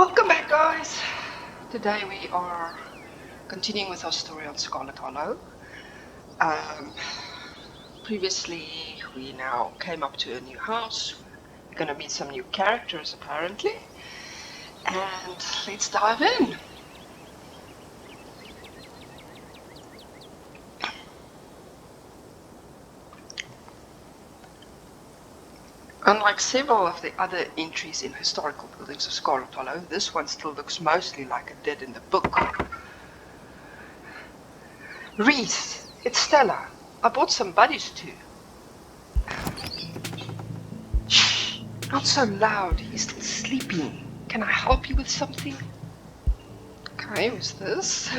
Welcome back, guys. Today we are continuing with our story on Scarlet Hollow. Previously, we now came up to a new house. We're going to meet some new characters, apparently. And let's dive in. Unlike several of the other entries in historical buildings of Scarlet Hollow, this one still looks mostly like it did in the book. Reese, it's Stella. I bought some buddies too. Shh, not so loud. He's still sleeping. Can I help you with something? Okay, who's this?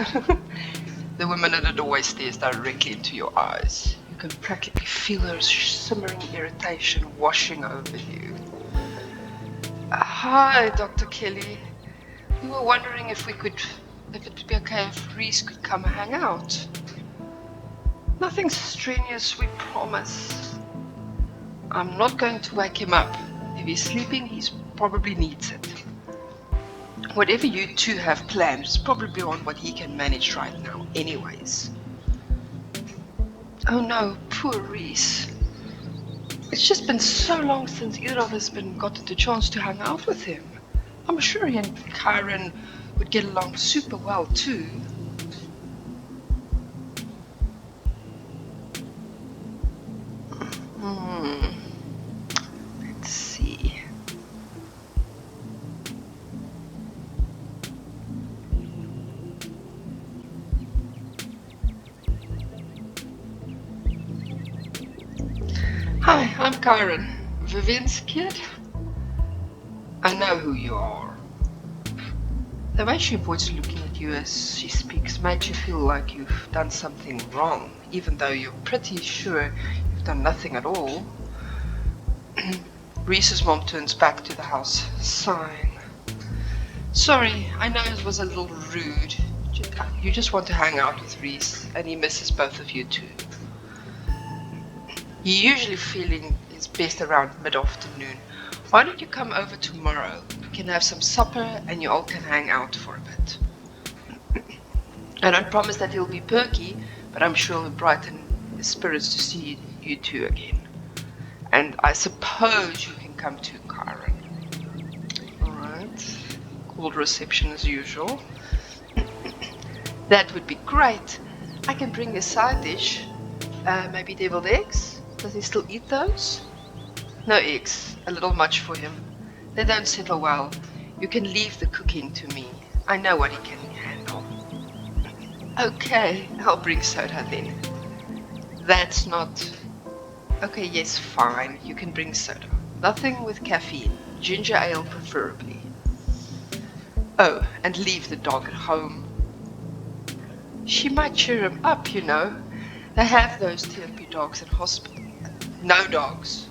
The woman at the doorway stares directly into your eyes. You can practically feel her simmering irritation washing over you. Hi, Dr. Kelly. We were wondering if it would be okay if Reese could come hang out. Nothing strenuous, we promise. I'm not going to wake him up. If he's sleeping, he probably needs it. Whatever you two have planned is probably on what he can manage right now anyways. Oh no, poor Reese. It's just been so long since either of us gotten the chance to hang out with him. I'm sure he and Kyron would get along super well too. Let's see. Hi, I'm Kyron. Vivian's kid? I know who you are. The way she avoids looking at you as she speaks makes you feel like you've done something wrong, even though you're pretty sure you've done nothing at all. Reese's mom turns back to the house, sighing. Sorry, I know it was a little rude. You just want to hang out with Reese, and he misses both of you too. You're usually feeling his best around mid-afternoon. Why don't you come over tomorrow? We can have some supper and you all can hang out for a bit. I don't promise that he'll be perky, but I'm sure he'll brighten his spirits to see you two again. And I suppose you can come too, Kyron. Alright. Cold reception as usual. That would be great. I can bring a side dish. Maybe deviled eggs? Does he still eat those? No eggs. A little much for him. They don't settle well. You can leave the cooking to me. I know what he can handle. Okay, I'll bring soda then. That's not... Okay, yes, fine. You can bring soda. Nothing with caffeine. Ginger ale preferably. Oh, and leave the dog at home. She might cheer him up, you know. They have those TMP dogs in hospital. No dogs.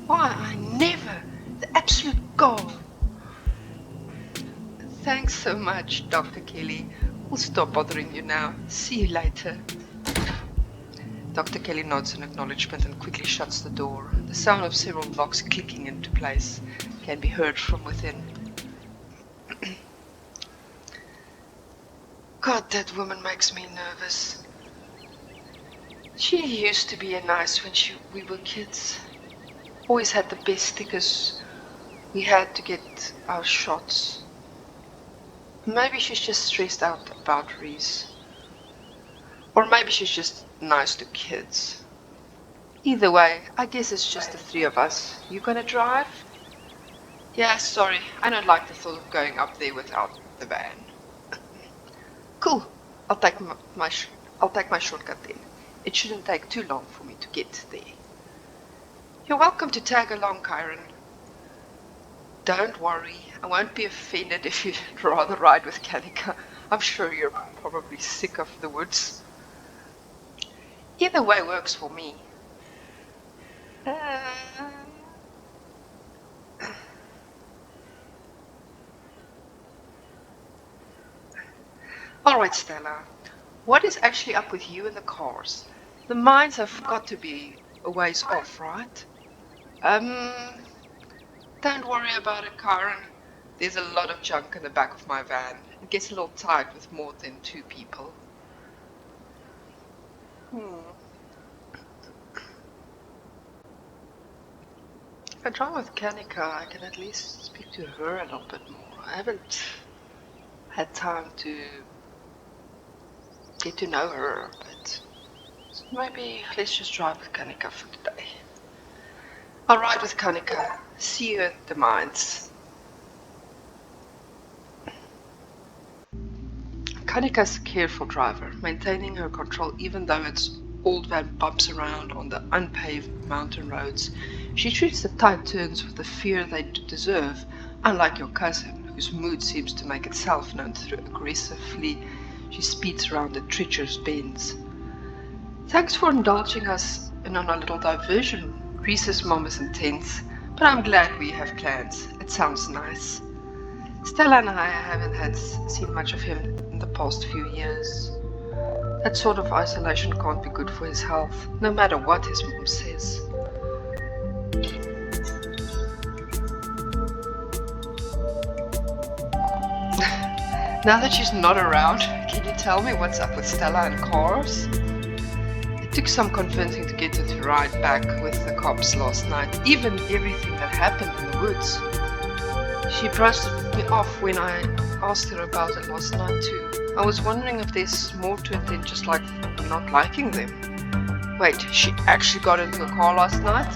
Why, I never. The absolute gall. Thanks so much, Dr. Kelly. We'll stop bothering you now. See you later. Dr. Kelly nods in acknowledgement and quickly shuts the door. The sound of several locks clicking into place can be heard from within. God, that woman makes me nervous. She used to be nice when we were kids. Always had the best stickers. We had to get our shots. Maybe she's just stressed out about Reese. Or maybe she's just nice to kids. Either way, I guess it's just the three of us. You gonna drive? Yeah, sorry. I don't like the thought of going up there without the van. Cool. I'll take my shortcut then. It shouldn't take too long for me to get there. You're welcome to tag along, Kyron. Don't worry, I won't be offended if you'd rather ride with Kanika. I'm sure you're probably sick of the woods. Either way works for me. Alright, Stella. What is actually up with you and the cars? The mines have got to be a ways off, right? Don't worry about it, Kyron. There's a lot of junk in the back of my van. It gets a little tight with more than 2 people. If I drive with Kanika, I can at least speak to her a little bit more. I haven't had time to get to know her, but maybe let's just drive with Kanika for today. I'll ride with Kanika. See you at the mines. Kanika's a careful driver, maintaining her control even though its old van bumps around on the unpaved mountain roads. She treats the tight turns with the fear they deserve, unlike your cousin, whose mood seems to make itself known through aggressively she speeds around the treacherous bends. Thanks for indulging us in on a little diversion. Reese's mom is intense, but I'm glad we have plans. It sounds nice. Stella and I haven't seen much of him in the past few years. That sort of isolation can't be good for his health, no matter what his mom says. Now that she's not around, can you tell me what's up with Stella and cars? It took some convincing to get her to ride back with the cops last night, even everything that happened in the woods. She brushed me off when I asked her about it last night too. I was wondering if there's more to it than just like not liking them. Wait, she actually got into a car last night?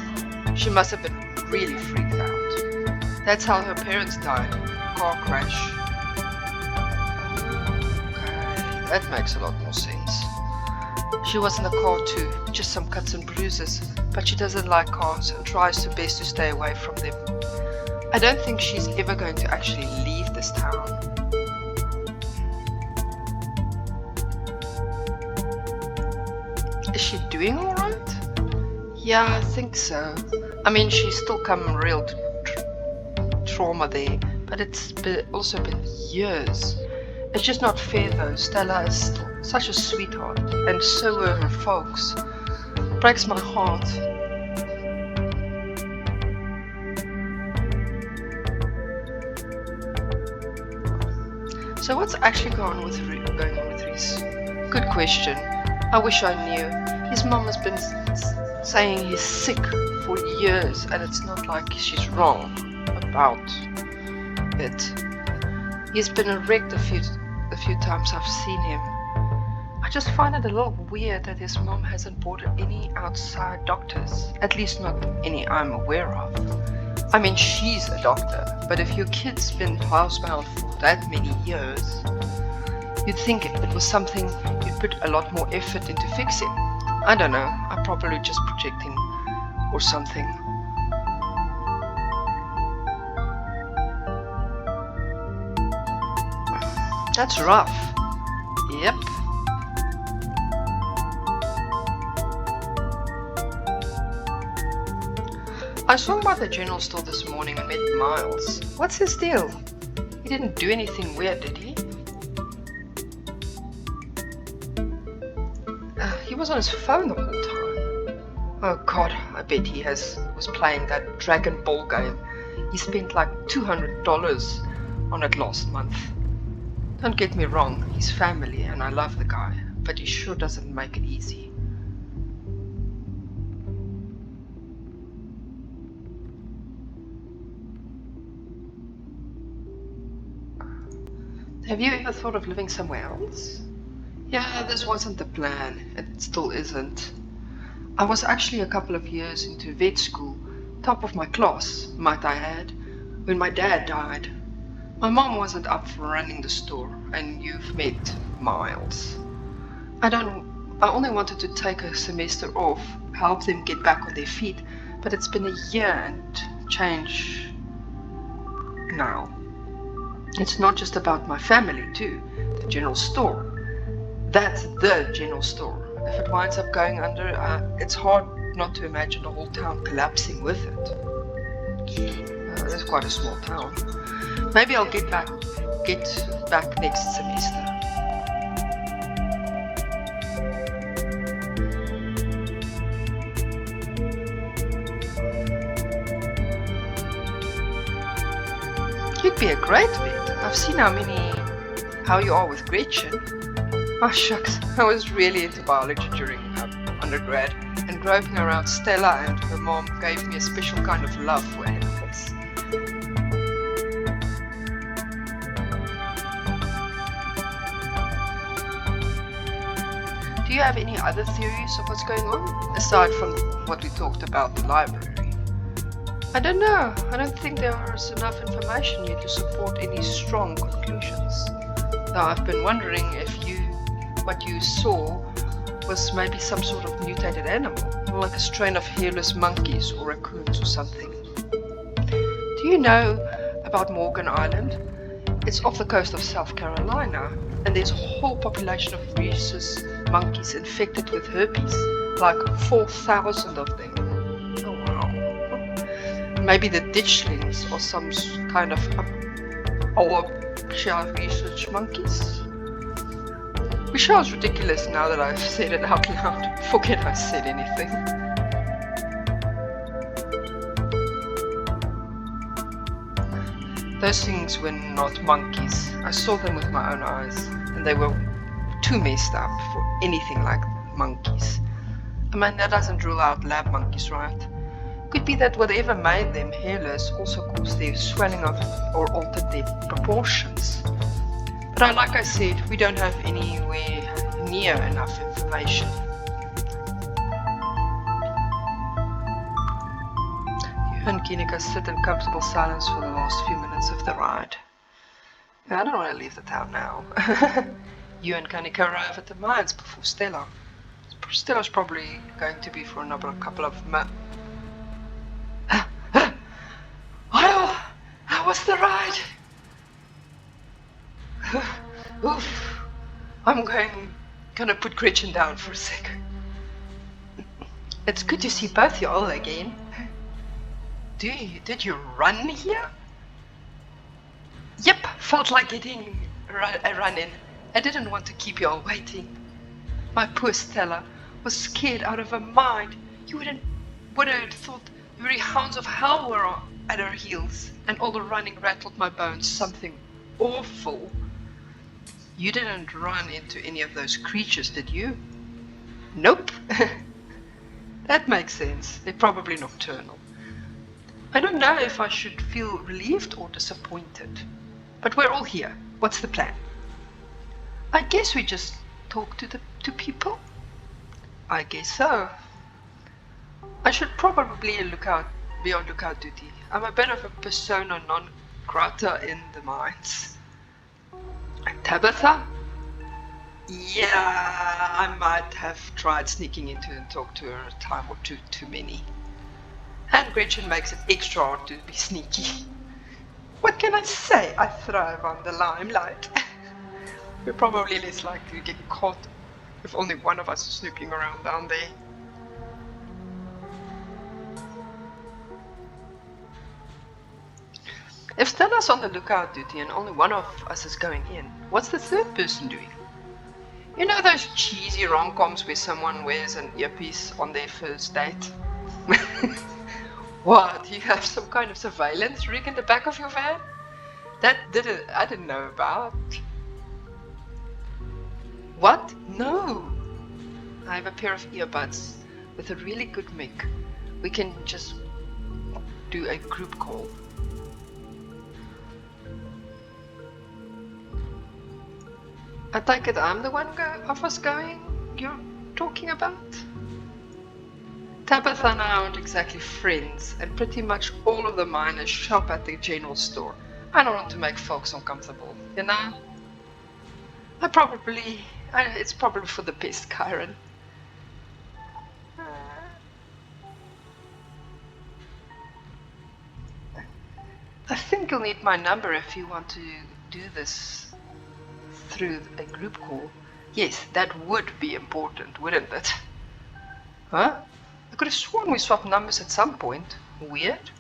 She must have been really freaked out. That's how her parents died. Car crash. Okay, that makes a lot more sense. She was in the car too, just some cuts and bruises, but she doesn't like cars and tries her best to stay away from them. I don't think she's ever going to actually leave this town. Is she doing alright? Yeah, I think so. I mean, she's still come real trauma there, but it's also been years. It's just not fair though. Stella is still such a sweetheart, and so were her folks. Breaks my heart. So what's actually going on with Reese? Good question. I wish I knew. His mom has been saying he's sick for years, and it's not like she's wrong about it. He's been wrecked a few times I've seen him. I just find it a little weird that his mom hasn't brought any outside doctors, at least not any I'm aware of. I mean, she's a doctor, but if your kid's been housebound for that many years, you'd think it was something you'd put a lot more effort into fixing. I don't know, I'm probably just projecting or something. That's rough. Yep. I swung by the general store this morning and met Miles. What's his deal? He didn't do anything weird, did he? He was on his phone the whole time. Oh god, I bet he was playing that Dragon Ball game. He spent like $200 on it last month. Don't get me wrong, he's family and I love the guy, but he sure doesn't make it easy. Have you ever thought of living somewhere else? Yeah, this wasn't the plan. It still isn't. I was actually a couple of years into vet school, top of my class, might I add, when my dad died. My mom wasn't up for running the store, and you've met Miles. I only wanted to take a semester off, help them get back on their feet, but it's been a year and change now. It's not just about my family too, the general store. That's the general store. If it winds up going under, it's hard not to imagine the whole town collapsing with it. It's quite a small town. Maybe I'll get back next semester. You'd be a great vet. I've seen how you are with Gretchen. Oh shucks, I was really into biology during undergrad, and groping around Stella and her mom gave me a special kind of love for animals. Do you have any other theories of what's going on, aside from what we talked about the library? I don't know. I don't think there is enough information yet to support any strong conclusions. Though I've been wondering if what you saw was maybe some sort of mutated animal, like a strain of hairless monkeys or raccoons or something. Do you know about Morgan Island? It's off the coast of South Carolina, and there's a whole population of rhesus monkeys infected with herpes, like 4,000 of them. Oh wow. Maybe the ditchlings or some kind of research monkeys. Which sounds ridiculous now that I've said it out loud. Forget I said anything. Those things were not monkeys. I saw them with my own eyes, and they were too messed up for anything like monkeys. I mean, that doesn't rule out lab monkeys, right? Could be that whatever made them hairless also caused their swelling of or altered their proportions. But like I said, we don't have anywhere near enough information. You and Kinika sit in comfortable silence for the last few minutes of the ride. I don't want to leave the town now. You and Kanika arrive at the mines before Stella. Stella's probably going to be for another couple of months. How was the ride? Oof. I'm gonna put Gretchen down for a sec. It's good to see both y'all again. Did you run here? Yep, felt like getting a run in. I didn't want to keep y'all waiting. My poor Stella was scared out of her mind. You would have thought the very hounds of hell were at her heels, and all the running rattled my bones. Something awful. You didn't run into any of those creatures, did you? Nope. That makes sense. They're probably nocturnal. I don't know if I should feel relieved or disappointed. But we're all here. What's the plan? I guess we just talk to people. I guess so. I should probably be on lookout duty. I'm a bit of a persona non grata in the mines. Tabitha? Yeah, I might have tried sneaking into and talk to her a time or two too many. And Gretchen makes it extra hard to be sneaky. What can I say? I thrive on the limelight. We're probably less likely to get caught if only one of us is snooping around down there. If Stella's on the lookout duty and only one of us is going in, what's the third person doing? You know those cheesy rom-coms where someone wears an earpiece on their first date? What, you have some kind of surveillance rig in the back of your van? I didn't know about. What? No! I have a pair of earbuds with a really good mic. We can just do a group call. I take it I'm the one of us going you're talking about? Tabitha and I aren't exactly friends, and pretty much all of the miners shop at the general store. I don't want to make folks uncomfortable, you know? It's probably for the best, Kyron. I think you'll need my number if you want to do this through a group call. Yes, that would be important, wouldn't it? Huh? I could have sworn we swapped numbers at some point. Weird.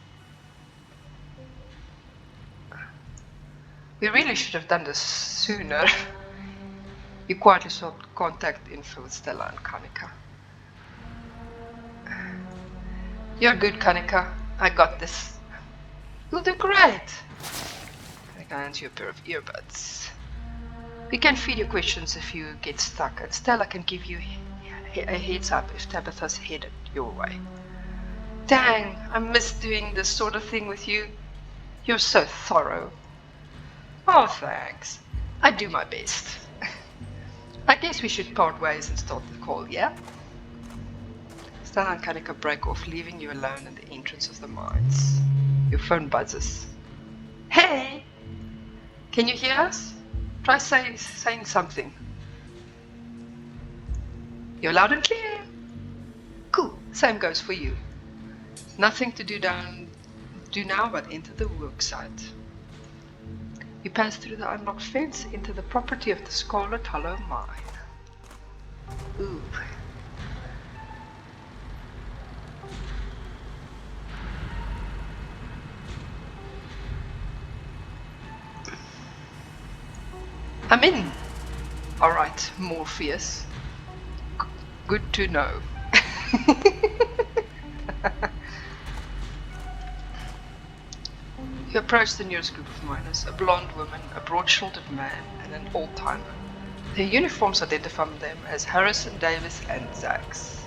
We really should have done this sooner. You quietly swapped contact info with Stella and Kanika. You're good, Kanika. I got this. You'll do great. hands you a pair of earbuds. We can feed your questions if you get stuck, and Stella can give you a heads up if Tabitha's headed your way. Dang, I miss doing this sort of thing with you. You're so thorough. Oh, thanks. I do my best. I guess we should part ways and start the call, yeah? Stella and Kanika break off, leaving you alone in the entrance of the mines. Your phone buzzes. Hey! Can you hear us? Try saying something. You're loud and clear. Cool, same goes for you. Nothing to do now but enter the worksite. You pass through the unlocked fence into the property of the Scarlet Hollow mine. Ooh. I'm in. Alright, Morpheus. Good to know. You approach the nearest group of miners, a blonde woman, a broad-shouldered man, and an old-timer. Their uniforms identify them as Harrison, Davis, and Zax.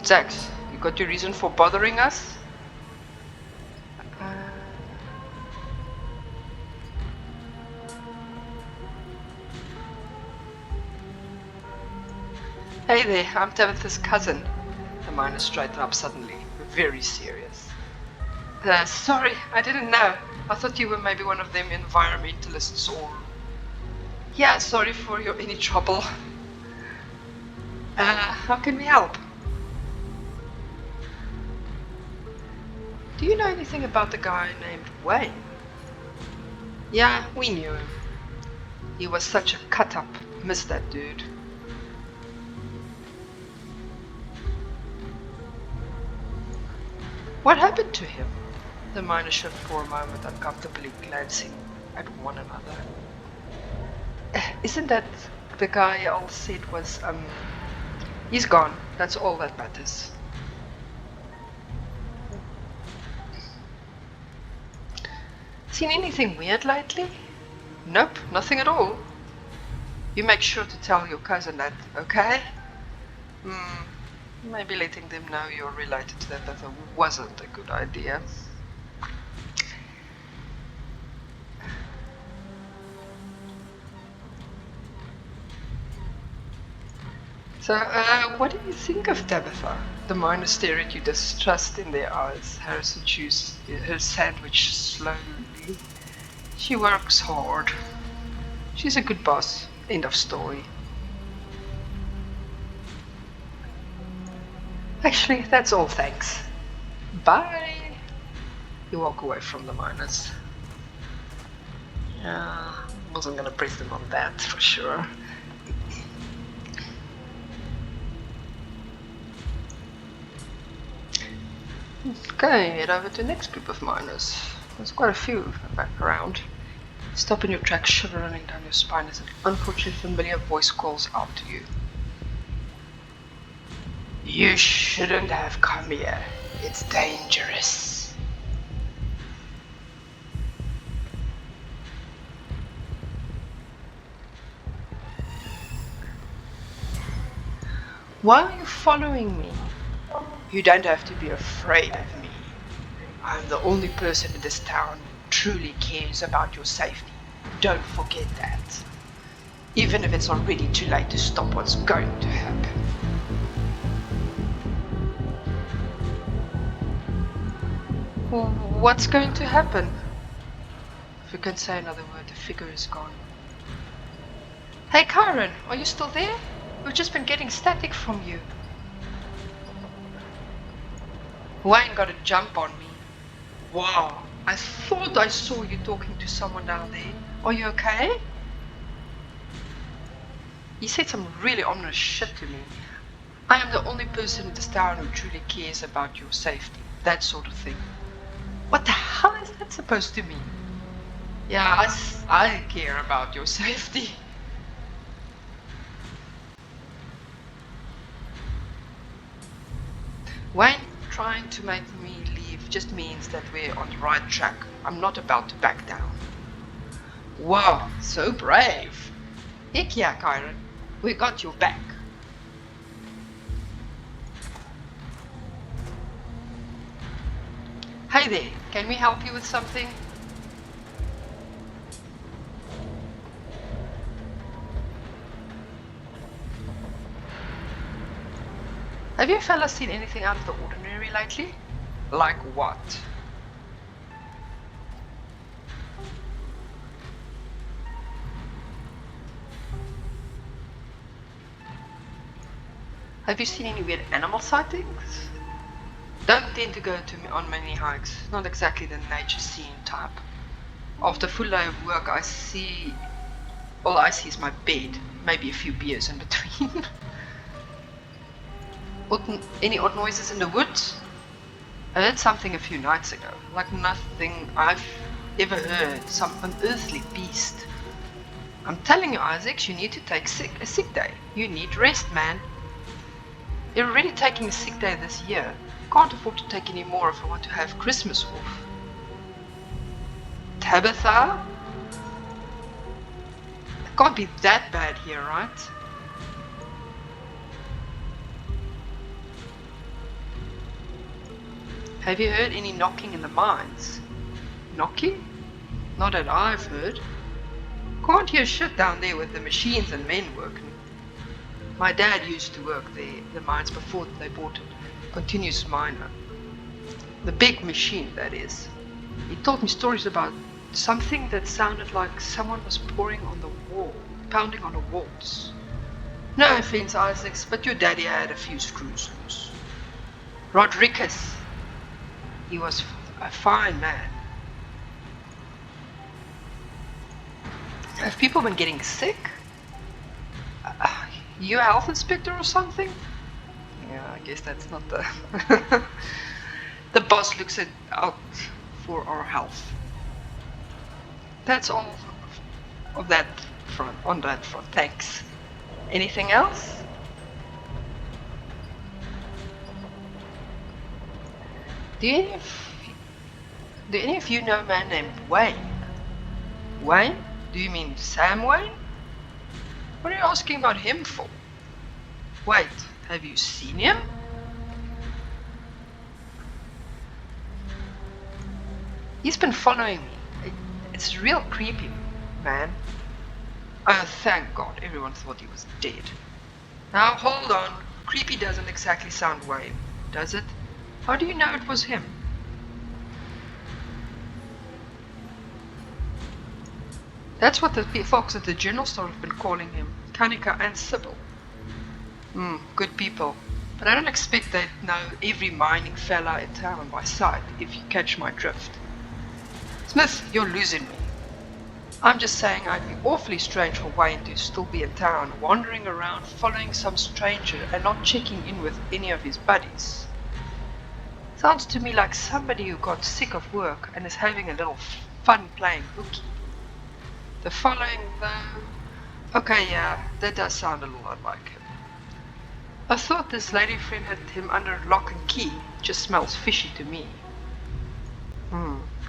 Zax, you got your reason for bothering us? Hey there, I'm Tabitha's cousin. The miner straightened up suddenly, very serious. Sorry, I didn't know. I thought you were maybe one of them environmentalists or... Yeah, sorry for any trouble. How can we help? Do you know anything about the guy named Wayne? Yeah, we knew him. He was such a cut-up. Missed that dude. What happened to him? The miners shift for a moment, uncomfortably glancing at one another. Isn't that the guy all said was, he's gone. That's all that matters. Seen anything weird lately? Nope, nothing at all. You make sure to tell your cousin that, okay? Maybe letting them know you're related to them, that wasn't a good idea. So, what do you think of Tabitha? The miners stare at you, distrust in their eyes. Harrison chews her sandwich slowly. She works hard. She's a good boss. End of story. Actually, that's all, thanks. Bye! You walk away from the miners. Yeah, wasn't gonna praise them on that, for sure. Okay, head over to the next group of miners. There's quite a few back around. Stop in your tracks, shiver running down your spine as an unfortunately familiar voice calls out to you. You shouldn't have come here. It's dangerous. Why are you following me? You don't have to be afraid of me. I'm the only person in this town who truly cares about your safety. Don't forget that. Even if it's already too late to stop what's going to happen. What's going to happen? If you can say another word, the figure is gone. Hey Karen, are you still there? We've just been getting static from you. Wayne got a jump on me. Wow, I thought I saw you talking to someone down there. Are you okay? He said some really ominous shit to me. I am the only person in this town who truly cares about your safety. That sort of thing. What the hell is that supposed to mean? Yeah, I care about your safety. Wayne trying to make me leave just means that we're on the right track. I'm not about to back down. Wow, so brave. Heck yeah, Kyron. We got your back. Hey there, can we help you with something? Have you fellas seen anything out of the ordinary lately? Like what? Have you seen any weird animal sightings? Don't tend to go on many hikes. Not exactly the nature scene type. After a full day of work, all I see is my bed. Maybe a few beers in between. Any odd noises in the woods? I heard something a few nights ago. Like nothing I've ever heard. Some unearthly beast. I'm telling you, Isaac, you need to take a sick day. You need rest, man. You're already taking a sick day this year. Can't afford to take any more if I want to have Christmas off. Tabitha? It can't be that bad here, right? Have you heard any knocking in the mines? Knocking? Not that I've heard. Can't hear shit down there with the machines and men working. My dad used to work there, the mines before they bought it. Continuous miner. The big machine, that is. He told me stories about something that sounded like someone was pounding on the walls. No offense, Isaacs, but your daddy had a few screws loose. Rodriguez. He was a fine man. Have people been getting sick? You a health inspector or something? Yeah, I guess that's not the... The boss looks out for our health. That's all on that front. Thanks. Anything else? Do any of you know a man named Wayne? Wayne? Do you mean Sam Wayne? What are you asking about him for? Wait, have you seen him? He's been following me. It's real creepy, man. Oh, thank God, everyone thought he was dead. Now, hold on. Creepy doesn't exactly sound Wayne, does it? How do you know it was him? That's what the folks at the general store have been calling him. Kanika and Sybil. Good people. But I don't expect they'd know every mining fella in town by sight, if you catch my drift. Smith, you're losing me. I'm just saying I'd be awfully strange for Wayne to still be in town, wandering around, following some stranger and not checking in with any of his buddies. Sounds to me like somebody who got sick of work and is having a little fun playing hooky. The following, though... Okay, yeah, that does sound a lot like him. I thought this lady friend had him under lock and key. Just smells fishy to me.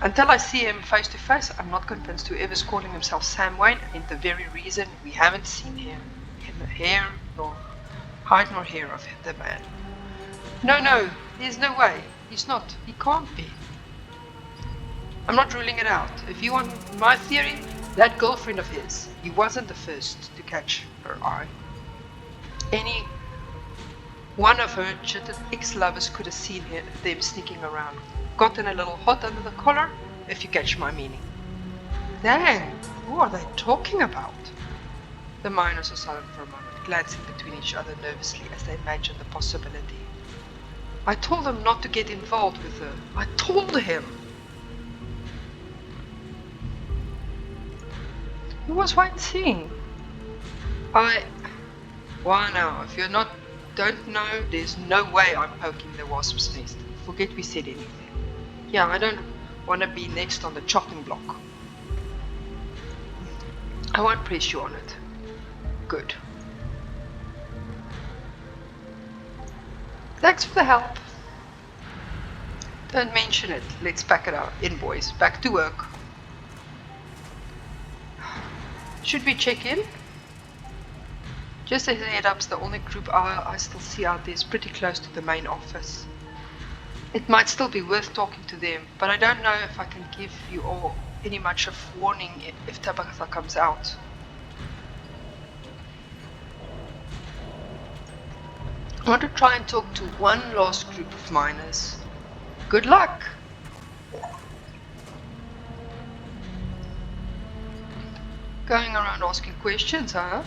Until I see him face to face, I'm not convinced whoever's calling himself Sam Wayne ain't the very reason we haven't seen him in the hair nor hide nor hair of the man. No, there's no way. He's not. He can't be. I'm not ruling it out. If you want my theory, that girlfriend of his, he wasn't the first to catch her eye. Any one of her jittered ex-lovers could have seen them sneaking around. Gotten a little hot under the collar, if you catch my meaning. Dang, who are they talking about? The miners are silent for a moment, glancing between each other nervously as they imagine the possibility. I told him not to get involved with her. I told him. Who was Wayne seeing? Why now? If don't know, there's no way I'm poking the wasp's nest. Forget we said anything. Yeah, I don't want to be next on the chopping block. I won't press you on it. Good. Thanks for the help. Don't mention it. Let's pack it up in, boys. Back to work. Should we check in? Just a head up, the only group I still see out there is pretty close to the main office. It might still be worth talking to them, but I don't know if I can give you all any much of warning if Tabitha comes out. I want to try and talk to one last group of miners. Good luck! Going around asking questions, huh?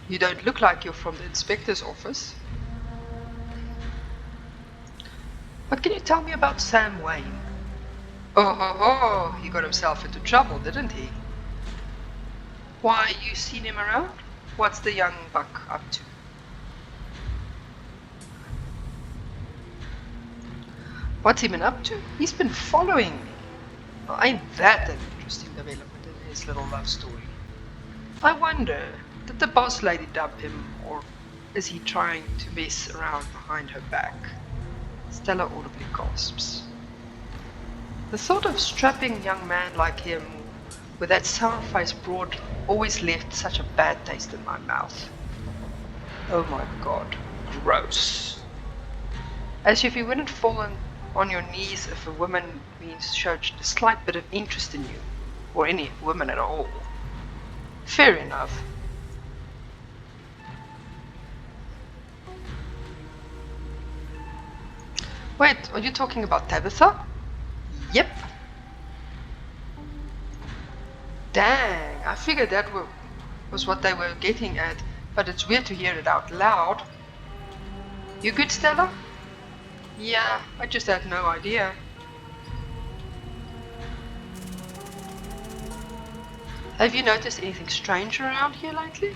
You don't look like you're from the inspector's office. What can you tell me about Sam Wayne? Oh ho ho, he got himself into trouble, didn't he? Why, you seen him around? What's the young buck up to? What's he been up to? He's been following me. Well, ain't that an interesting development in his little love story? I wonder, did the boss lady dump him, or is he trying to mess around behind her back? Stella audibly gasps. The thought of strapping young man like him with that sour-faced broad always left such a bad taste in my mouth. Oh my god, gross. As if you wouldn't fall on your knees if a woman showed a slight bit of interest in you, or any woman at all. Fair enough. Wait, are you talking about Tabitha? Yep. Dang, I figured that was what they were getting at, but it's weird to hear it out loud. You good, Stella? Yeah, I just had no idea. Have you noticed anything strange around here lately?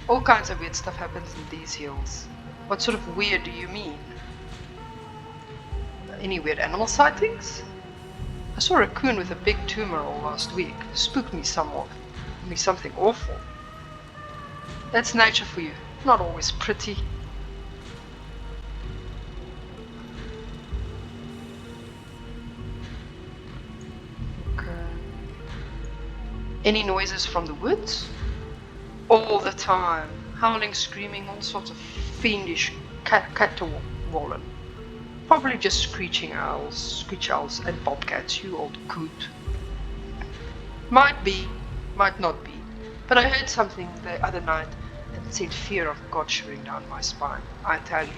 All kinds of weird stuff happens in these hills. What sort of weird do you mean? Any weird animal sightings? I saw a raccoon with a big tumor all last week. Spooked me somewhat. Something awful. That's nature for you. Not always pretty. Any noises from the woods? All the time. Howling, screaming, all sorts of fiendish caterwauling. Probably just screech owls and bobcats, you old coot. Might be, might not be. But I heard something the other night and sent fear of God shivering down my spine, I tell you.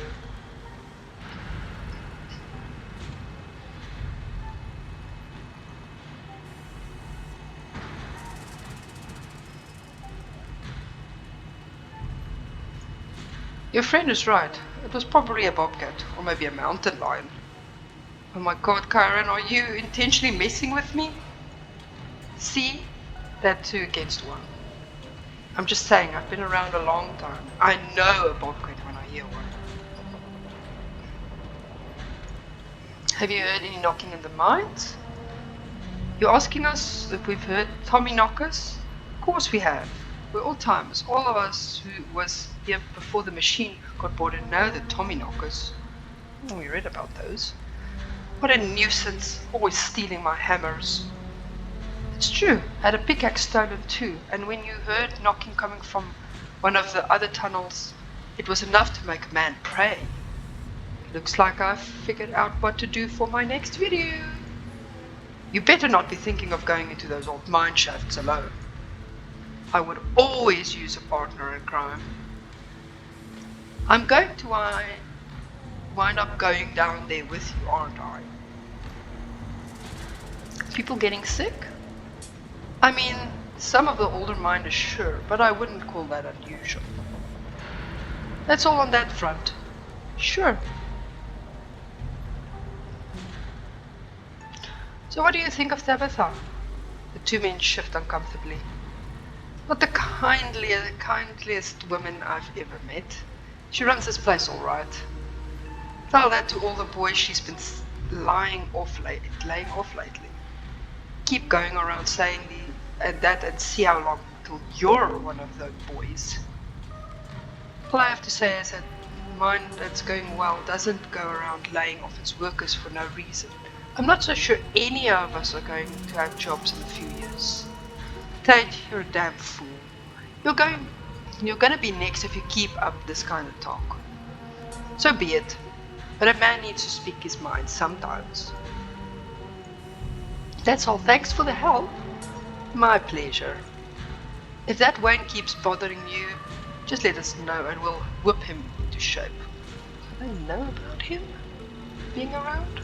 Your friend is right. It was probably a bobcat, or maybe a mountain lion. Oh my god, Kyron, are you intentionally messing with me? See? That 2 against 1. I'm just saying, I've been around a long time. I know a bobcat when I hear one. Have you heard any knocking in the mines? You're asking us if we've heard Tommyknockers? Of course we have. We're old timers. All of us who was here before the machine got bored and know the Tommyknockers. We read about those. What a nuisance, always stealing my hammers. It's true, I had a pickaxe stolen too, and when you heard knocking coming from one of the other tunnels, it was enough to make a man pray. Looks like I've figured out what to do for my next video. You better not be thinking of going into those old mine shafts alone. I would always use a partner in crime. I'm going to wind up going down there with you, aren't I? People getting sick? I mean, some of the older miners sure, but I wouldn't call that unusual. That's all on that front. Sure. So what do you think of Tabitha? The 2 men shift uncomfortably. Not the kindliest woman I've ever met. She runs this place all right. Tell that to all the boys she's been laying off lately. Keep going around saying that and see how long till you're one of those boys. All I have to say is that mine that's going well doesn't go around laying off its workers for no reason. I'm not so sure any of us are going to have jobs in a few years. Tate, you're a damn fool. You're gonna be next if you keep up this kind of talk. So be it. But a man needs to speak his mind sometimes. That's all. Thanks for the help. My pleasure. If that Wayne keeps bothering you, just let us know and we'll whip him into shape. Do they know about him being around?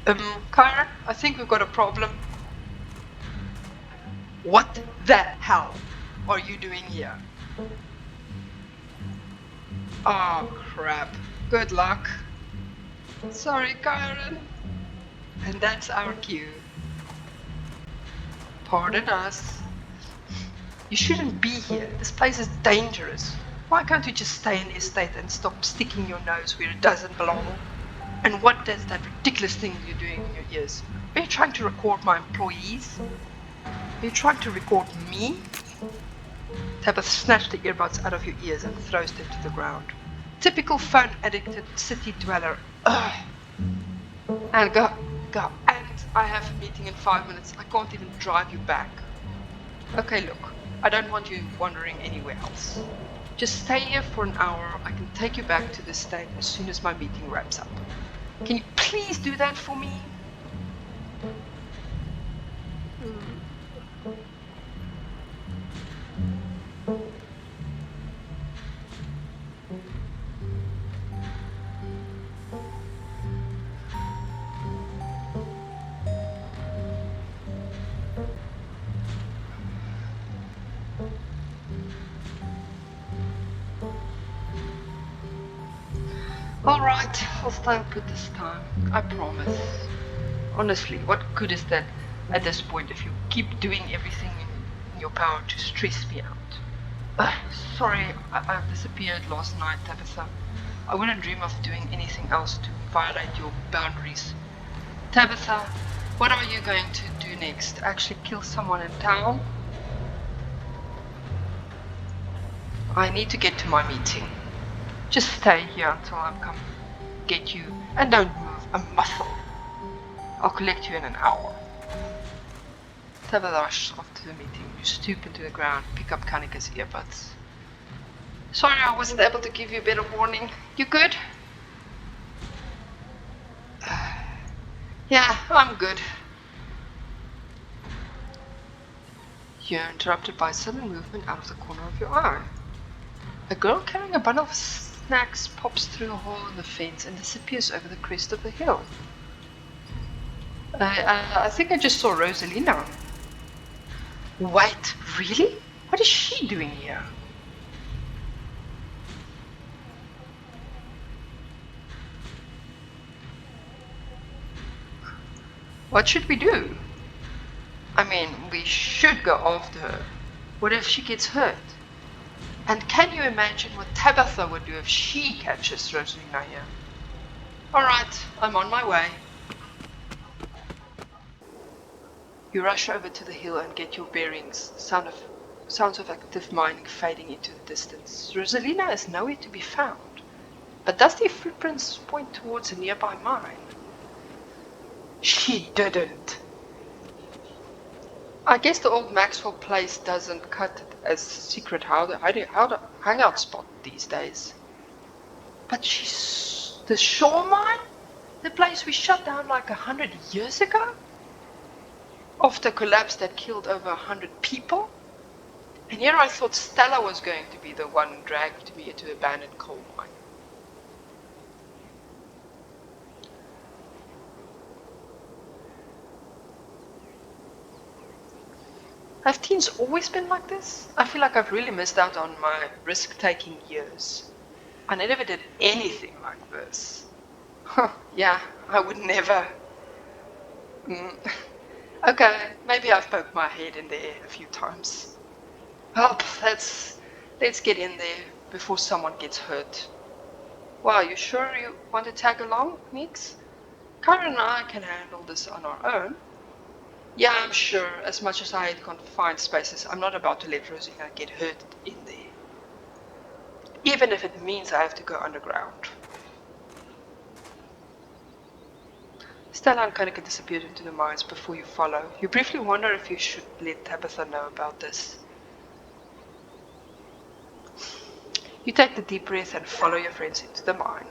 Kyra, I think we've got a problem. What the hell are you doing here? Oh crap. Good luck. Sorry, Kyron. And that's our cue. Pardon us. You shouldn't be here. This place is dangerous. Why can't you just stay in the estate and stop sticking your nose where it doesn't belong? And what is that ridiculous thing you're doing in your ears? Are you trying to record my employees? Are you trying to record me? Tabitha snatched the earbuds out of your ears and throws them to the ground. Typical phone-addicted city dweller. Ugh. And go. And I have a meeting in 5 minutes. I can't even drive you back. Okay, look. I don't want you wandering anywhere else. Just stay here for an hour. I can take you back to the estate as soon as my meeting wraps up. Can you please do that for me? Alright, I'll stay up with this time. I promise. Honestly, what good is that at this point if you keep doing everything in your power to stress me out? Sorry, I disappeared last night, Tabitha. I wouldn't dream of doing anything else to violate your boundaries. Tabitha, what are you going to do next? Actually kill someone in town? I need to get to my meeting. Just stay here until I come get you and don't move a muscle. I'll collect you in an hour. Tabitha rushed off to the meeting. You stoop into the ground, pick up Kanika's earbuds. Sorry I wasn't able to give you a better warning. You good? Yeah, I'm good. You're interrupted by a sudden movement out of the corner of your eye. A girl carrying a bundle of snacks pops through a hole in the fence and disappears over the crest of the hill. I think I just saw Rosalina. Wait, really? What is she doing here? What should we do? I mean, we should go after her. What if she gets hurt? And can you imagine what Tabitha would do if she catches Rosalina here? Alright, I'm on my way. You rush over to the hill and get your bearings. Sounds of active mining fading into the distance. Rosalina is nowhere to be found. But dusty footprints point towards a nearby mine. She didn't. I guess the old Maxwell place doesn't cut it as a secret hangout spot these days. But the shore mine? The place we shut down like 100 years ago? After a collapse that killed over 100 people? And here I thought Stella was going to be the one who dragged me into the abandoned coal mine. Have teens always been like this? I feel like I've really missed out on my risk-taking years. I never did anything like this. Yeah, I would never. Okay, maybe I've poked my head in there a few times. Well, let's get in there before someone gets hurt. Wow, you sure you want to tag along, Nix? Karen and I can handle this on our own. Yeah, I'm sure. As much as I hate confined spaces, I'm not about to let Rosina get hurt in there. even if it means I have to go underground. Stella and Kanika disappeared into the mines before you follow. You briefly wonder if you should let Tabitha know about this. You take the deep breath and follow your friends into the mine.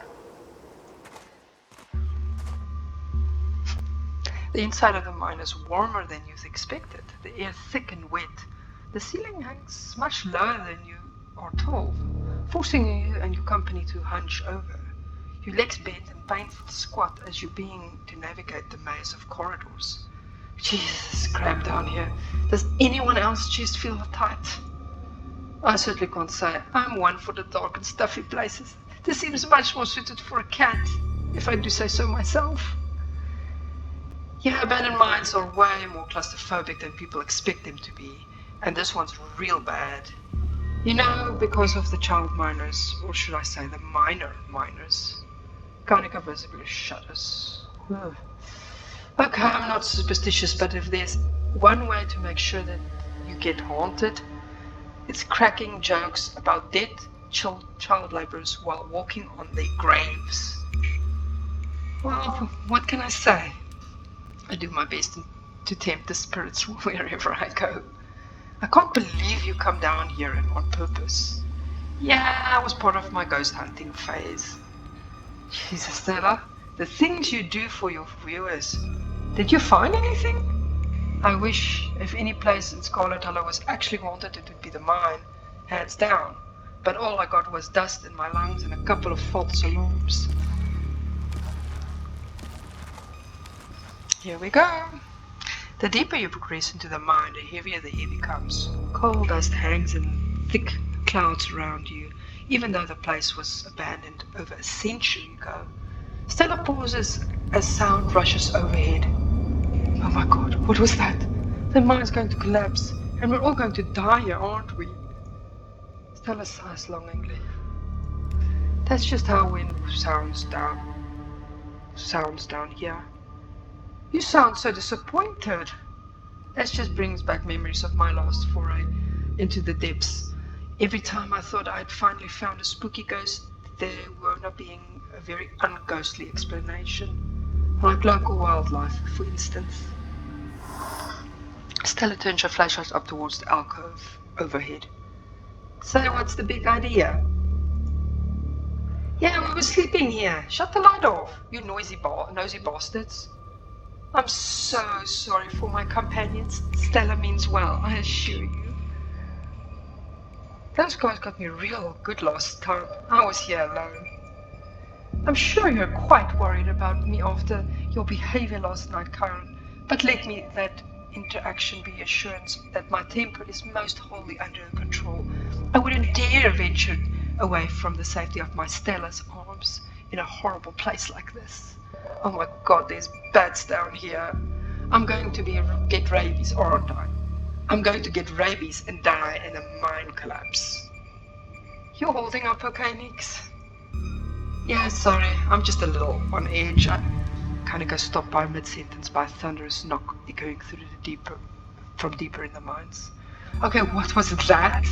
The inside of the mine is warmer than you'd expected. The air thick and wet. The ceiling hangs much lower than you are tall, forcing you and your company to hunch over. Your legs bend and painful squat as you begin to navigate the maze of corridors. Jesus, crammed down here. Does anyone else's chest feel tight? I certainly can't say. I'm one for the dark and stuffy places. This seems much more suited for a cat, if I do say so myself. Yeah, abandoned mines are way more claustrophobic than people expect them to be, and this one's real bad. You know, because of the child miners, or should I say the minor miners. Kanika visibly shudders. Ugh. Okay, I'm not superstitious, but if there's one way to make sure that you get haunted, it's cracking jokes about dead child laborers while walking on their graves. Well, what can I say? I do my best to tempt the spirits wherever I go. I can't believe you come down here and on purpose. Yeah, I was part of my ghost hunting phase. Jesus, Stella, the things you do for your viewers. Did you find anything? I wish if any place in Scarlet Hollow was actually haunted, it would be the mine, hands down. But all I got was dust in my lungs and a couple of false alarms. Here we go. The deeper you progress into the mine, the heavier the air becomes. Coal dust hangs in thick clouds around you, even though the place was abandoned over a century ago. Stella pauses as sound rushes overhead. Oh my god, what was that? The mine's going to collapse, and we're all going to die here, aren't we? Stella sighs longingly. That's just how wind sounds down here. You sound so disappointed. That just brings back memories of my last foray into the depths. Every time I thought I'd finally found a spooky ghost, there wound up being a very unghostly explanation. Like local wildlife, for instance. Stella turns her flashlight up towards the alcove overhead. So what's the big idea? Yeah, we were sleeping here. Shut the light off, you nosy bastards. I'm so sorry for my companions. Stella means well, I assure you. Those guys got me real good last time. I was here alone. I'm sure you're quite worried about me after your behavior last night, Karen. But let me that interaction be assurance that my temper is most wholly under control. I wouldn't dare venture away from the safety of my Stella's arms in a horrible place like this. Oh my god, there's bats down here. I'm going to get rabies, aren't I? I'm going to get rabies and die in a mine collapse. You're holding up okay, Nix? Yeah, sorry, I'm just a little on edge. I kind of got stopped by mid-sentence by a thunderous knock echoing through from deeper in the mines. Okay, what was that?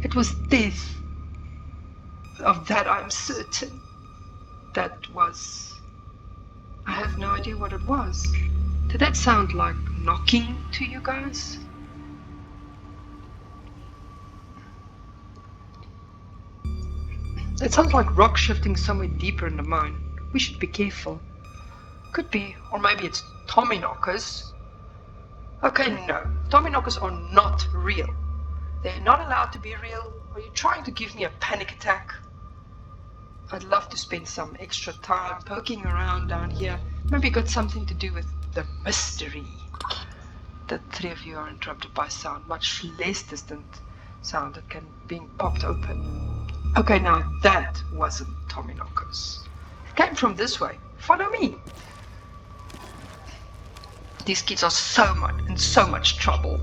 It was death. Of that I'm certain. That was... I have no idea what it was. Did that sound like knocking to you guys? It sounds like rock shifting somewhere deeper in the mine. We should be careful. Could be, or maybe it's Tommyknockers. Okay, no. Tommyknockers are not real. They're not allowed to be real. Are you trying to give me a panic attack? I'd love to spend some extra time poking around down here. Maybe got something to do with the mystery. The three of you are interrupted by sound, much less distant sound that can being popped open. Okay, now that wasn't Tommyknockers. It came from this way. Follow me. These kids are in so much trouble.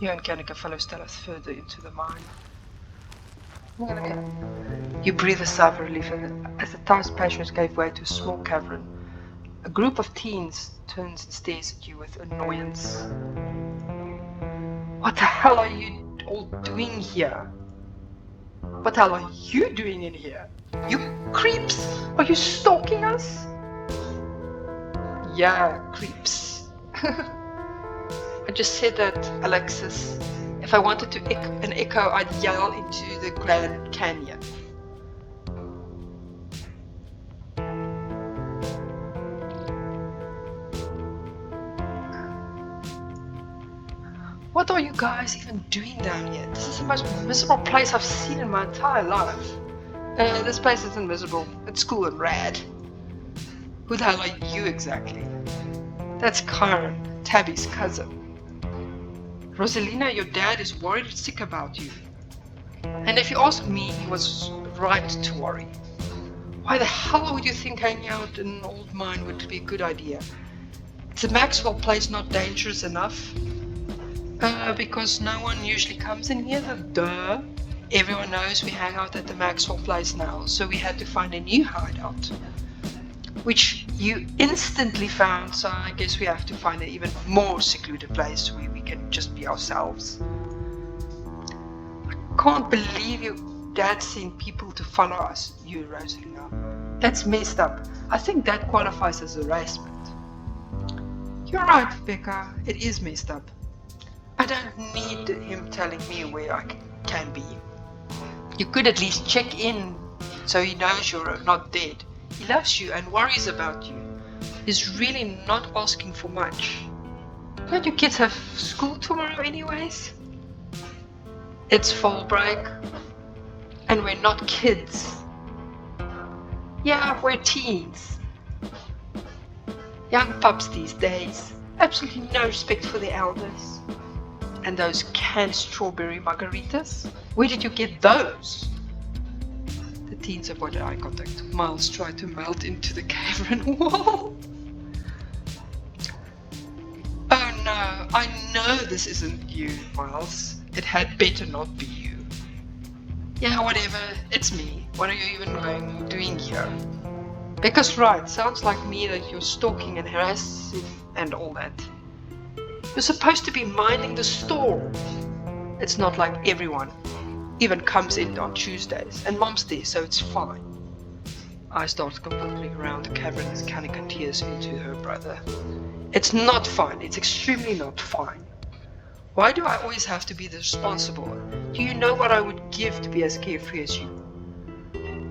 You and Kanika follow Stella further into the mine. You breathe a sigh of relief as the time's patience gave way to a small cavern. A group of teens turns and stares at you with annoyance. What the hell are you all doing here? What the hell are you doing in here? You creeps! Are you stalking us? Yeah, creeps. I just said that, Alexis. If I wanted to an echo, I'd yell into the Grand Canyon. What are you guys even doing down here? This is the most miserable place I've seen in my entire life. This place isn't miserable. It's cool and rad. Who the hell are you exactly? That's Karen, Tabby's cousin. Rosalina, your dad is worried sick about you. And if you ask me, he was right to worry. Why the hell would you think hanging out in an old mine would be a good idea? Is the Maxwell place not dangerous enough? Because no one usually comes in here, duh. Everyone knows we hang out at the Maxwell place now, so we had to find a new hideout. Which you instantly found, so I guess we have to find an even more secluded place where we can just be ourselves. I can't believe your dad sent people to follow us, you Rosalina. That's messed up. I think that qualifies as harassment. You're right, Becca, it is messed up. I don't need him telling me where I can be. You could at least check in so he knows you're not dead. He loves you and worries about you. He's really not asking for much. Don't you kids have school tomorrow anyways? It's fall break. And we're not kids. Yeah, we're teens. Young pups these days. Absolutely no respect for the elders. And those canned strawberry margaritas? Where did you get those? The teens avoided eye contact. Miles tried to melt into the cavern wall. Oh no, I know this isn't you, Miles. It had better not be you. Yeah, whatever, it's me. What are you even doing here? Becca's right, sounds like me that you're stalking and harassing and all that. You're supposed to be minding the store. It's not like everyone even comes in on Tuesdays, and Mom's there, so it's fine. I started wandering around the cavern as Kanika tears into her brother. It's not fine. It's extremely not fine. Why do I always have to be the responsible? Do you know what I would give to be as carefree as you?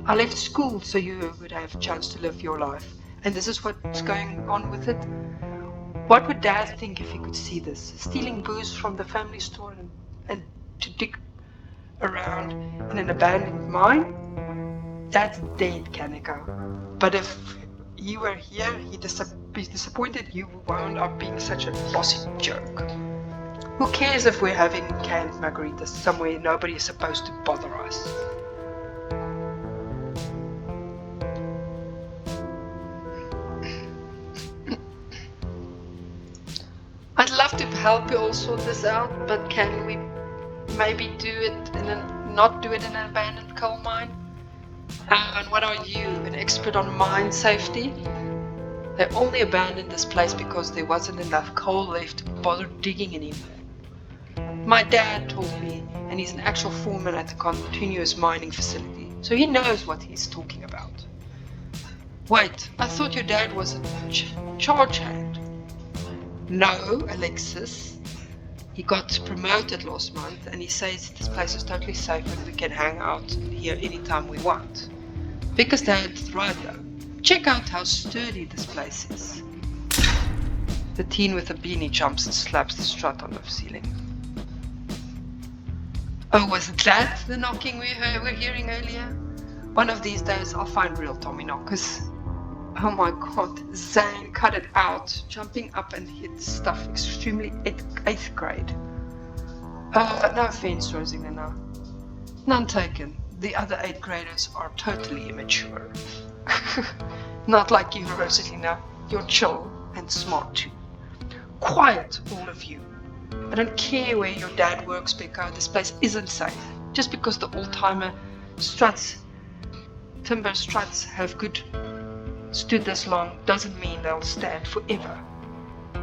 I left school so you would have a chance to live your life, and this is what's going on with it. What would Dad think if he could see this? Stealing booze from the family store and to dig around in an abandoned mine? That's dead, Kanika. But if you were here, he'd be disappointed you wound up being such a bossy jerk. Who cares if we're having canned margaritas somewhere nobody is supposed to bother us? I'd love to help you all sort this out, but can we maybe not do it in an abandoned coal mine? And what are you, an expert on mine safety? They only abandoned this place because there wasn't enough coal left to bother digging anymore. My dad told me, and he's an actual foreman at the continuous mining facility, so he knows what he's talking about. Wait, I thought your dad was a charge hand. No, Alexis. He got promoted last month and he says this place is totally safe and we can hang out here anytime we want. Because Dad's right though. Check out how sturdy this place is. The teen with the beanie jumps and slaps the strut on the ceiling. Oh, was that the knocking we were hearing earlier? One of these days I'll find real Tommyknockers. Oh my god, Zane cut it out, jumping up and hit stuff extremely 8th grade. No offense, Rosalina. None taken. The other 8th graders are totally immature. Not like you, Rosalina. You're chill and smart too. Quiet, all of you. I don't care where your dad works, Becca. This place isn't safe. Just because the old-timer timber struts have stood this long doesn't mean they'll stand forever.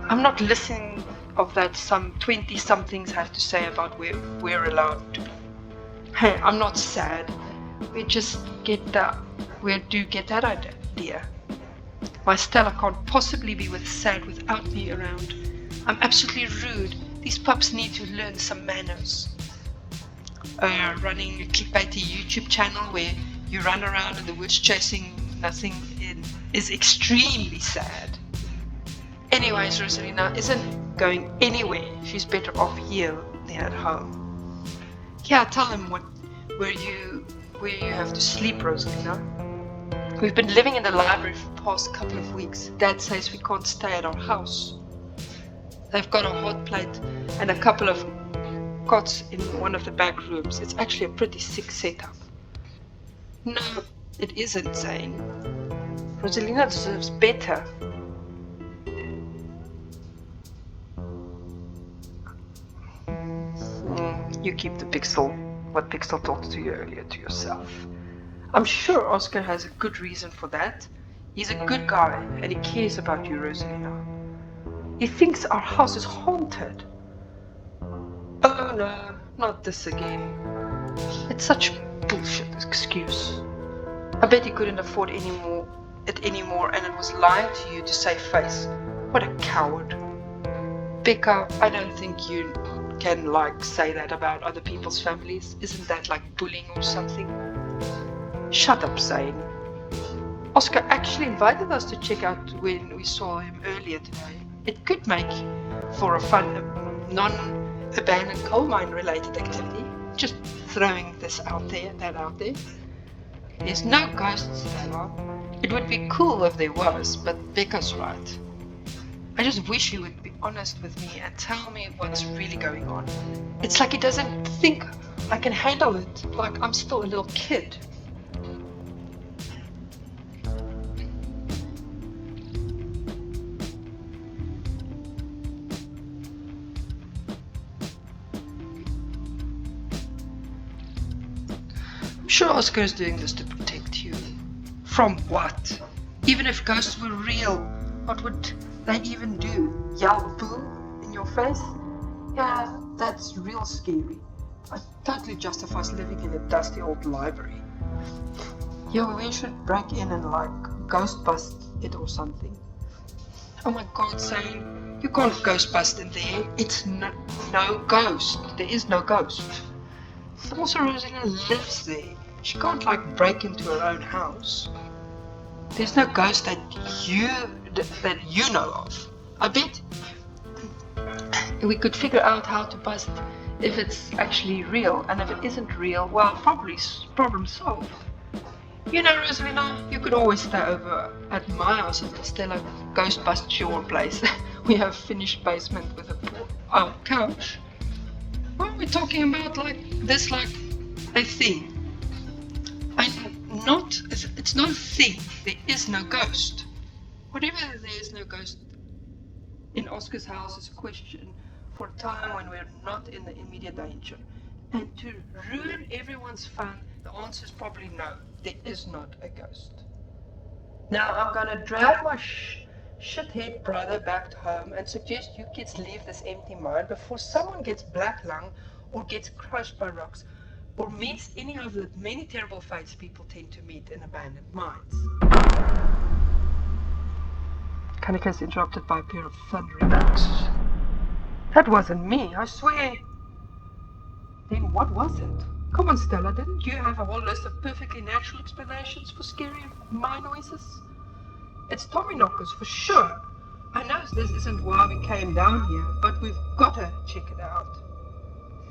I'm not listening of that some 20-somethings have to say about where we're allowed to be. Hey, I'm not sad. We just get that. We do get that idea. My Stella can't possibly be sad without me around. I'm absolutely rude. These pups need to learn some manners. Running a clickbaity YouTube channel where you run around in the woods chasing nothing is extremely sad. Anyways, Rosalina isn't going anywhere. She's better off here than at home. Yeah, tell him where you have to sleep, Rosalina. We've been living in the library for the past couple of weeks. Dad says we can't stay at our house. They've got a hot plate and a couple of cots in one of the back rooms. It's actually a pretty sick setup. No, it isn't, Zane. Rosalina deserves better. You keep what Pixel talked to you earlier, to yourself. I'm sure Oscar has a good reason for that. He's a good guy and he cares about you, Rosalina. He thinks our house is haunted. Oh no, not this again. It's such bullshit excuse. I bet he couldn't afford it anymore and it was lying to you to save face. What a coward. Becca, I don't think you can say that about other people's families. Isn't that like bullying or something? Shut up, Zane. Oscar actually invited us to check out when we saw him earlier today. It could make for a fun, non-abandoned coal mine related activity. Just throwing that out there. There's no ghosts, Stella. It would be cool if there was, but Becca's right. I just wish he would be honest with me and tell me what's really going on. It's like he doesn't think I can handle it, like I'm still a little kid. I'm sure Oscar is doing this to protect you. From what? Even if ghosts were real, what would they even do? Yell boo in your face? Yeah, that's real scary. It totally justifies living in a dusty old library. Yeah, we should break in and ghost bust it or something. Oh my god, Sam, you can't ghost bust in there. It's no ghost. There is no ghost. Also, Rosalina lives there. She can't break into her own house. There's no ghost that you know of. I bet we could figure out how to bust if it's actually real, and if it isn't real, well, probably problem solved. You know, Rosalina, you could always stay over at my house until Stella ghost busts your place. We have finished basement with a couch. Why are we talking about this a thing? It's not a thing. There is no ghost. Whatever there is no ghost in Oscar's house is a question for a time when we're not in the immediate danger. And to ruin everyone's fun, the answer is probably no. There is not a ghost. Now I'm gonna drag my shithead brother back to home and suggest you kids leave this empty mine before someone gets black lung or gets crushed by rocks or meets any of the many terrible fates people tend to meet in abandoned mines. Kaneka is interrupted by a pair of thundering knocks. That wasn't me, I swear. Then what was it? Come on, Stella, didn't you have a whole list of perfectly natural explanations for scary mine noises? It's Tommyknockers for sure. I know this isn't why we came down here, but we've got to check it out.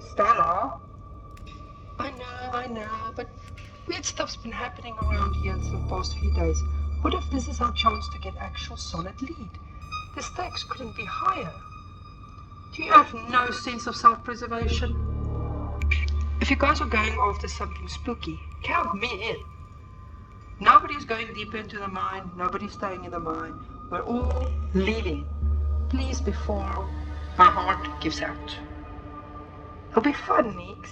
Stella? I know, but weird stuff's been happening around here for the past few days. What if this is our chance to get actual solid lead? The stakes couldn't be higher. Do you have no sense of self-preservation? If you guys are going after something spooky, count me in. Nobody's going deeper into the mine, nobody's staying in the mine. We're all leaving. Please, before my heart gives out. It'll be fun, Meeks.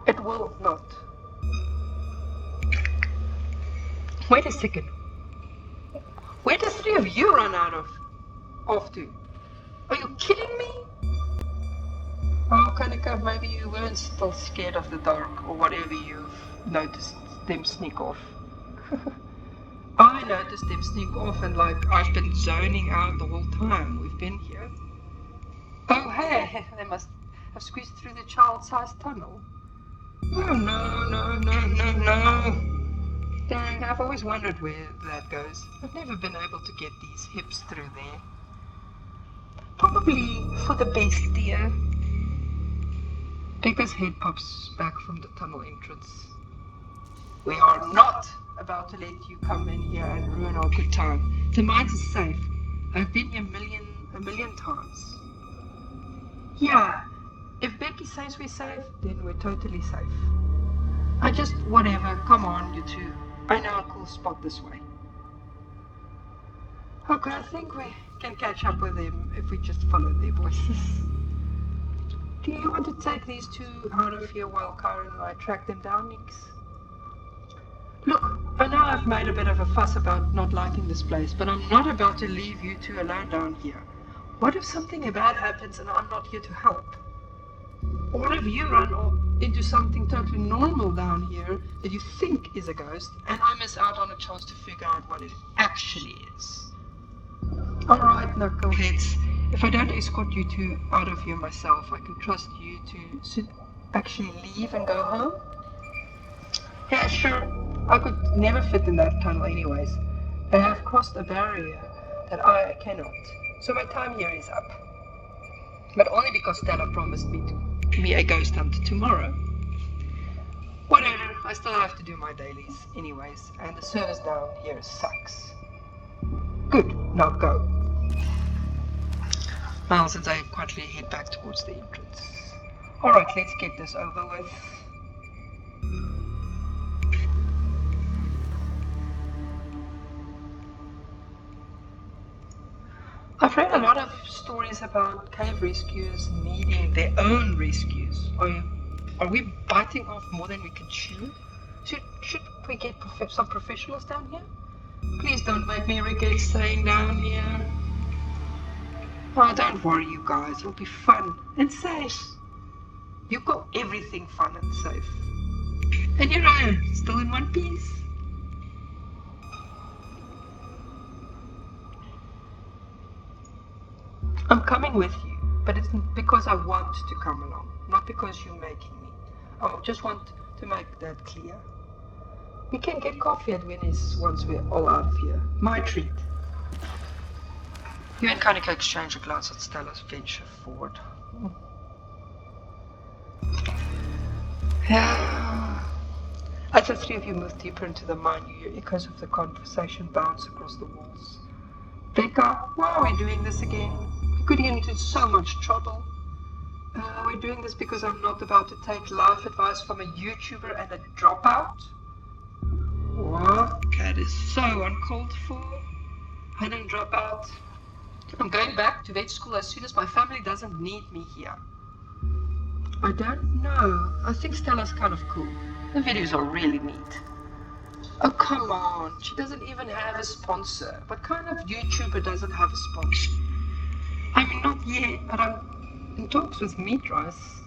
It will not. Wait a second. Where did 3 of you run off to? Are you kidding me? Oh, Kanika, maybe you weren't still scared of the dark or whatever you've noticed them sneak off. I noticed them sneak off and like I've been zoning out the whole time we've been here. Oh hey, they must have squeezed through the child-sized tunnel. Oh no. Dang, I've always wondered where that goes. I've never been able to get these hips through there. Probably for the best, dear. Becca's head pops back from the tunnel entrance. We are not about to let you come in here and ruin our good time. The mines is safe. I've been here a million times. Yeah, if Becky says we're safe, then we're totally safe. Whatever, come on, you two. I know a cool spot this way. Okay, I think we can catch up with them if we just follow their voices. Do you want to take these two out of here while Karen and I track them down, Nix? Look, I know I've made a bit of a fuss about not liking this place, but I'm not about to leave you two alone down here. What if something bad happens and I'm not here to help? Or what if you run into something totally normal down here that you think is a ghost, and I miss out on a chance to figure out what it actually is? Alright, knuckleheads. If I don't escort you two out of here myself, I can trust you to actually leave and go home? Yeah, sure. I could never fit in that tunnel anyways. I have crossed a barrier that I cannot. So my time here is up. But only because Stella promised me a ghost hunt tomorrow. Whatever, I still have to do my dailies anyways, and the service down here sucks. Good, now go. Miles and I quietly head back towards the entrance. Alright, let's get this over with. I've read a lot of stories about cave rescuers needing their own rescues. Are we biting off more than we can chew? Should we get some professionals down here? Please don't make me regret staying down here. Oh, don't worry, you guys. It'll be fun and safe. You call everything fun and safe. And here I am, still in one piece. I'm coming with you, but it's because I want to come along, not because you're making me. I just want to make that clear. We can get coffee at Winnie's once we're all out of here. My treat. You and Kanika exchange a glance at Stella's venture forward. Yeah. As the three of you move deeper into the mine, you hear echoes of the conversation bounce across the walls. Becca, why are we doing this again? We could get into so much trouble. We're doing this because I'm not about to take life advice from a YouTuber and a dropout. What? That is so uncalled for. I didn't drop out. I'm going back to vet school as soon as my family doesn't need me here. I don't know. I think Stella's kind of cool. The videos are really neat. Oh, come on. She doesn't even have a sponsor. What kind of YouTuber doesn't have a sponsor? I mean, not yet, but I'm in talks with Meat Rice.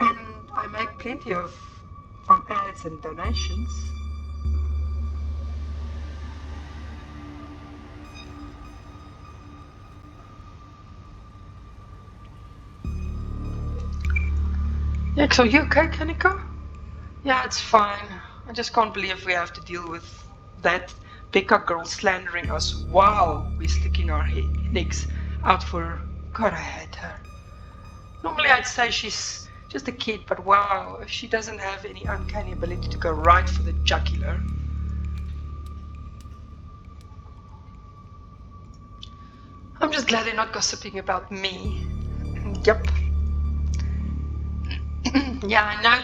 And I make plenty from ads and donations. Yeah, so you okay, Kanika? Yeah, it's fine. I just can't believe we have to deal with that Becca girl slandering us while we're sticking our necks out for her. God, I hate her. Normally I'd say she's just a kid, but wow, if she doesn't have any uncanny ability to go right for the jugular. I'm just glad they're not gossiping about me. Yep. Yeah, I know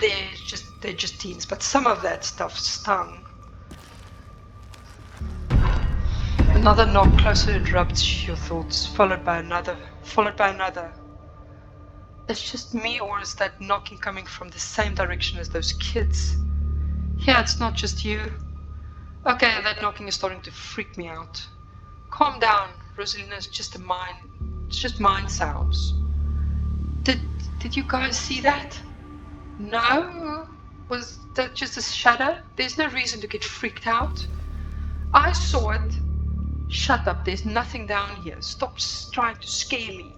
they're just teens, but some of that stuff stung. Another knock closer interrupts your thoughts, followed by another. It's just me, or is that knocking coming from the same direction as those kids? Yeah, it's not just you. Okay, that knocking is starting to freak me out. Calm down, Rosalina's just a mine. It's just mind sounds. Did you guys see that? No? Was that just a shadow? There's no reason to get freaked out. I saw it. Shut up, there's nothing down here. Stop trying to scare me.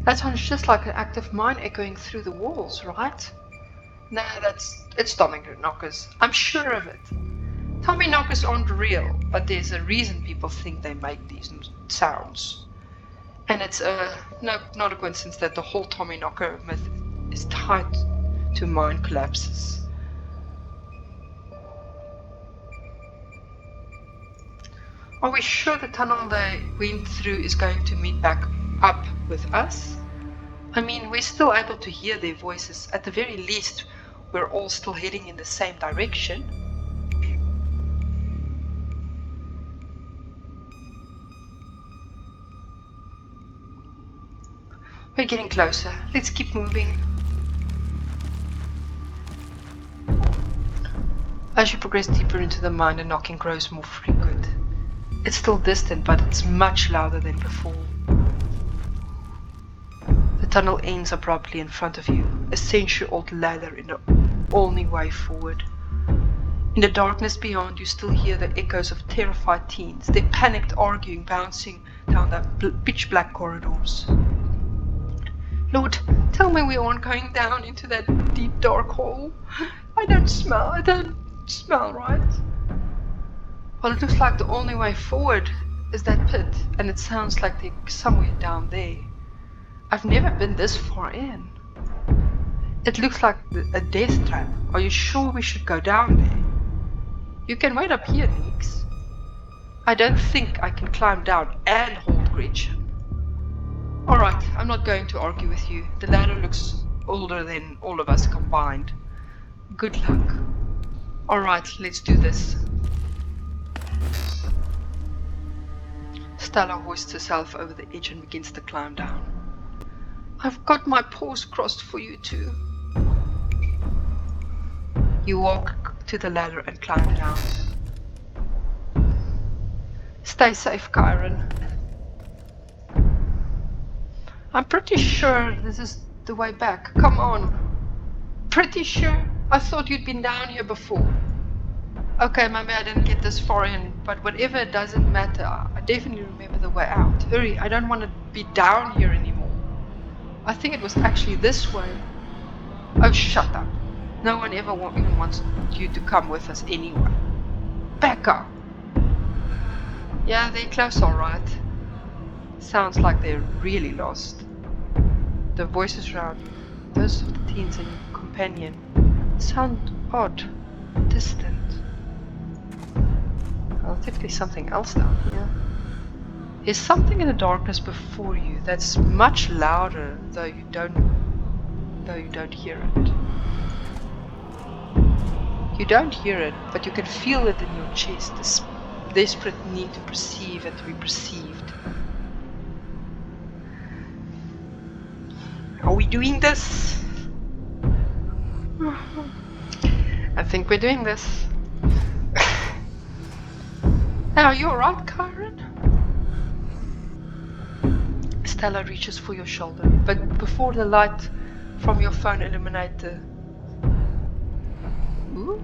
That sounds just like an active mine echoing through the walls, right? No, it's Tommyknockers. I'm sure of it. Tommyknockers aren't real, but there's a reason people think they make these sounds. And it's not a coincidence that the whole Tommyknocker myth is tied to mine collapses. Are we sure the tunnel they went through is going to meet back up with us? I mean, we're still able to hear their voices. At the very least, we're all still heading in the same direction. We're getting closer. Let's keep moving. As you progress deeper into the mine, the knocking grows more frequent. It's still distant, but it's much louder than before. The tunnel ends abruptly in front of you, a century-old ladder in the only way forward. In the darkness beyond, you still hear the echoes of terrified teens, their panicked arguing bouncing down the pitch-black corridors. Lord, tell me we aren't going down into that deep dark hole. I don't smell right. Well, it looks like the only way forward is that pit, and it sounds like they're somewhere down there. I've never been this far in. It looks like a death trap. Are you sure we should go down there? You can wait up here, Neeks. I don't think I can climb down and hold Gretchen. Alright, I'm not going to argue with you. The ladder looks older than all of us combined. Good luck. Alright, let's do this. Stella hoists herself over the edge and begins to climb down. I've got my paws crossed for you too. You walk to the ladder and climb down. Stay safe, Kyron. I'm pretty sure this is the way back. Come on. Pretty sure? I thought you'd been down here before. Okay, maybe I didn't get this far in, but whatever, it doesn't matter. I definitely remember the way out. Hurry, I don't want to be down here anymore. I think it was actually this way. Oh, shut up. No one ever even wants you to come with us anyway. Back up. Yeah, they're close, alright. Sounds like they're really lost. The voices around you, those of the teens and your companion, sound odd, distant. Well, definitely something else down here. There's something in the darkness before you that's much louder, though you don't hear it. You don't hear it, but you can feel it in your chest, this desperate need to perceive and to be perceived. Are we doing this? I think we're doing this. Are you alright, Kyron? Stella reaches for your shoulder, but before the light from your phone illuminates the... Ooh?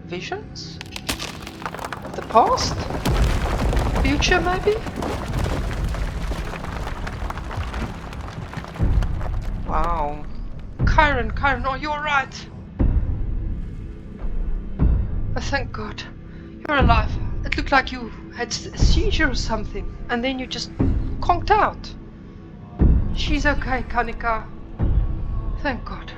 Visions? Of the past? Future, maybe? Wow. Kyron, are you alright? Oh, thank God. You're alive. It looked like you had a seizure or something, and then you just conked out. She's okay, Kanika. Thank God.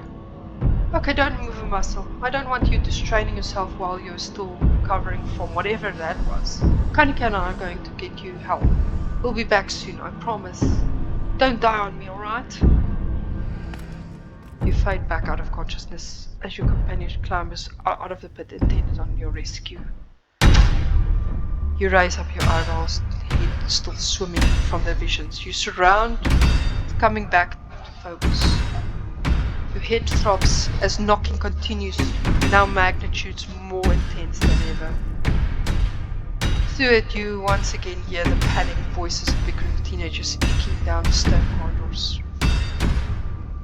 Okay, don't move a muscle. I don't want you distraining yourself while you're still recovering from whatever that was. Kanika and I are going to get you help. We'll be back soon, I promise. Don't die on me, alright? You fade back out of consciousness as your companion climbs out of the pit intended on your rescue. You raise up your eyeballs, head still swimming from their visions. You surround, coming back to focus. Your head throbs as knocking continues, now magnitudes more intense than ever. Through it, you once again hear the panicked voices of the group of teenagers eking down the stone corridors.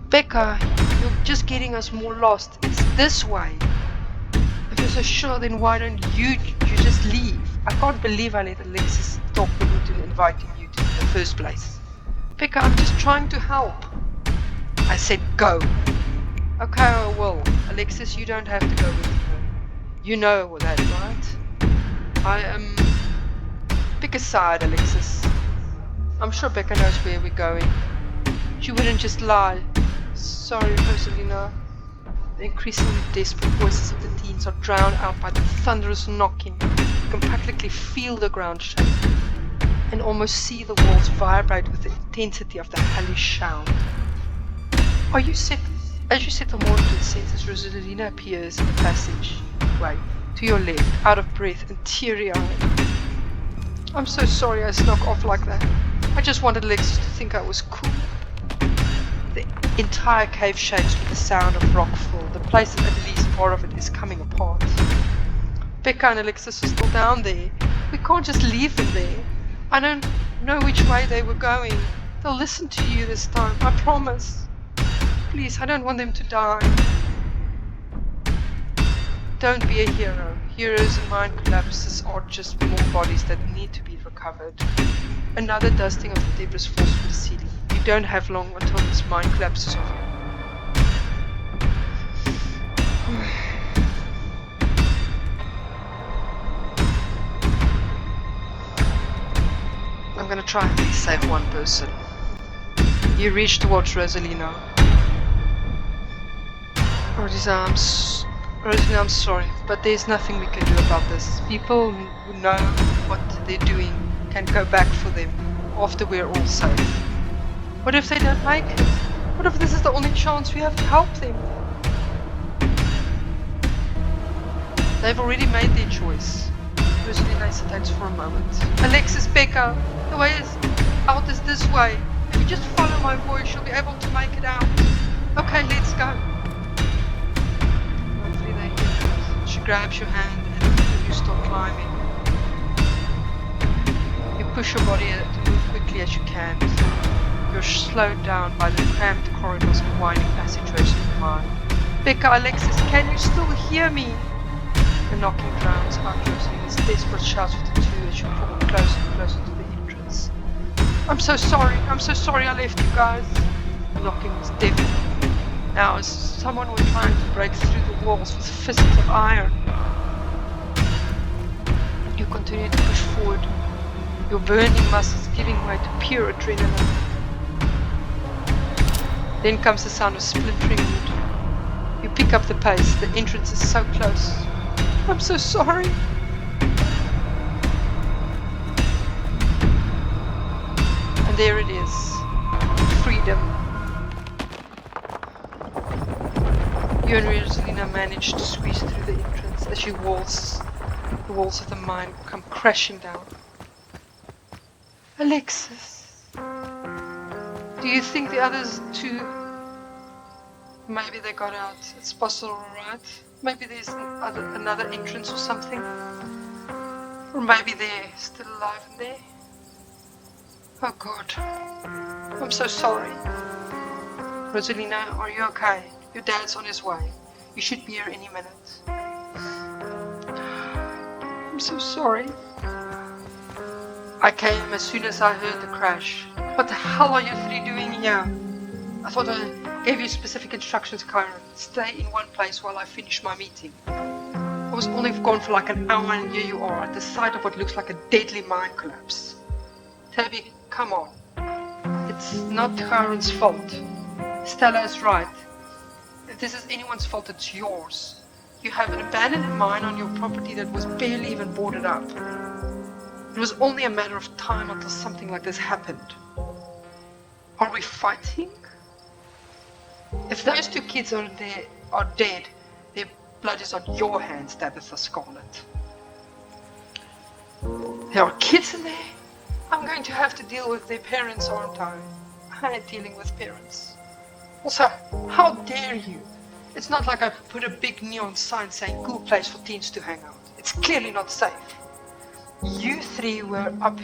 Becca, you're just getting us more lost. It's this way. If you're so sure, then why don't you just leave? I can't believe I let Alexis talk me into inviting you to in the first place. Becca, I'm just trying to help. I said go. Okay, I will. Alexis, you don't have to go with her. You know that, right? I am... Pick a side, Alexis. I'm sure Becca knows where we're going. She wouldn't just lie. Sorry, Rosalina. The increasingly desperate voices of the teens are drowned out by the thunderous knocking. You can practically feel the ground shake and almost see the walls vibrate with the intensity of the hellish sound. As you settle more into the senses, Rosalina appears in the passageway to your left, out of breath and teary-eyed. I'm so sorry I snuck off like that. I just wanted Alexis to think I was cool. The entire cave shakes with the sound of rockfall. The place, at least part of it, is coming apart. Becca and Alexis are still down there. We can't just leave them there. I don't know which way they were going. They'll listen to you this time, I promise. Please, I don't want them to die. Don't be a hero. Heroes and mind collapses are just more bodies that need to be recovered. Another dusting of the debris falls from the ceiling. You don't have long until this mind collapses off you. I'm gonna try and save one person. You reach towards Rosalina. Rosalina, I'm sorry, but there's nothing we can do about this. People who know what they're doing can go back for them after we're all safe. What if they don't make it? What if this is the only chance we have to help them? They've already made their choice. Rosalina hesitates for a moment. Alexis, Becca, the way out is this way. If you just follow my voice, you'll be able to make it out. Okay, let's go. Hopefully they hear it. She grabs your hand and you start climbing. You push your body to move quickly as you can. You're slowed down by the cramped corridors and winding passageways of the mine. Becca, Alexis, can you still hear me? The knocking drowns out Rosalina's desperate shouts of the two as you pull closer and closer to the entrance. I'm so sorry I left you guys. The knocking was deafening. Now as someone was trying to break through the walls with fists of iron. You continue to push forward, your burning muscles giving way to pure adrenaline. Then comes the sound of splintering wood. You pick up the pace, the entrance is so close. I'm so sorry. And there it is. Freedom. You and Rosalina manage to squeeze through the entrance as the walls of the mine come crashing down. Alexis, do you think the others too? Maybe they got out. It's possible, right? Maybe there's another entrance or something. Or maybe they're still alive in there. Oh God. I'm so sorry. Rosalina, are you okay? Your dad's on his way. You should be here any minute. I'm so sorry. I came as soon as I heard the crash. What the hell are you three doing here? I thought I gave you specific instructions, Kyron. Stay in one place while I finish my meeting. I was only gone for like an hour and here you are at the site of what looks like a deadly mine collapse. Tabby, come on. It's not Kyron's fault. Stella is right. If this is anyone's fault, it's yours. You have an abandoned mine on your property that was barely even boarded up. It was only a matter of time until something like this happened. Are we fighting? If those two kids are dead, their blood is on your hands, Tabitha Scarlet. There are kids in there? I'm going to have to deal with their parents, aren't I? I hate dealing with parents. Also, how dare you? It's not like I put a big neon sign saying cool place for teens to hang out. It's clearly not safe. You three were up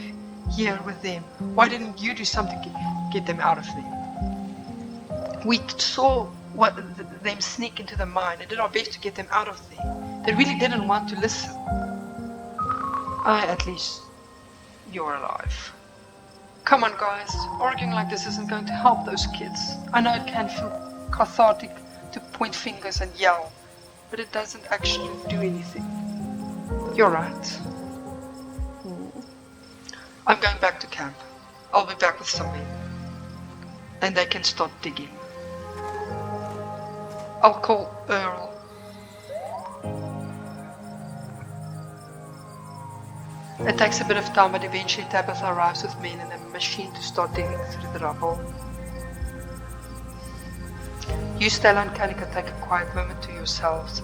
here with them. Why didn't you do something to get them out of there? We saw them sneak into the mine and did our best to get them out of there. They really didn't want to listen. At least, you're alive. Come on, guys. Arguing like this isn't going to help those kids. I know it can feel cathartic to point fingers and yell, but it doesn't actually do anything. You're right. I'm going back to camp. I'll be back with some men. And they can start digging. I'll call Earl. It takes a bit of time, but eventually Tabitha arrives with men and a machine to start digging through the rubble. You, Stella and Kanika, take a quiet moment to yourselves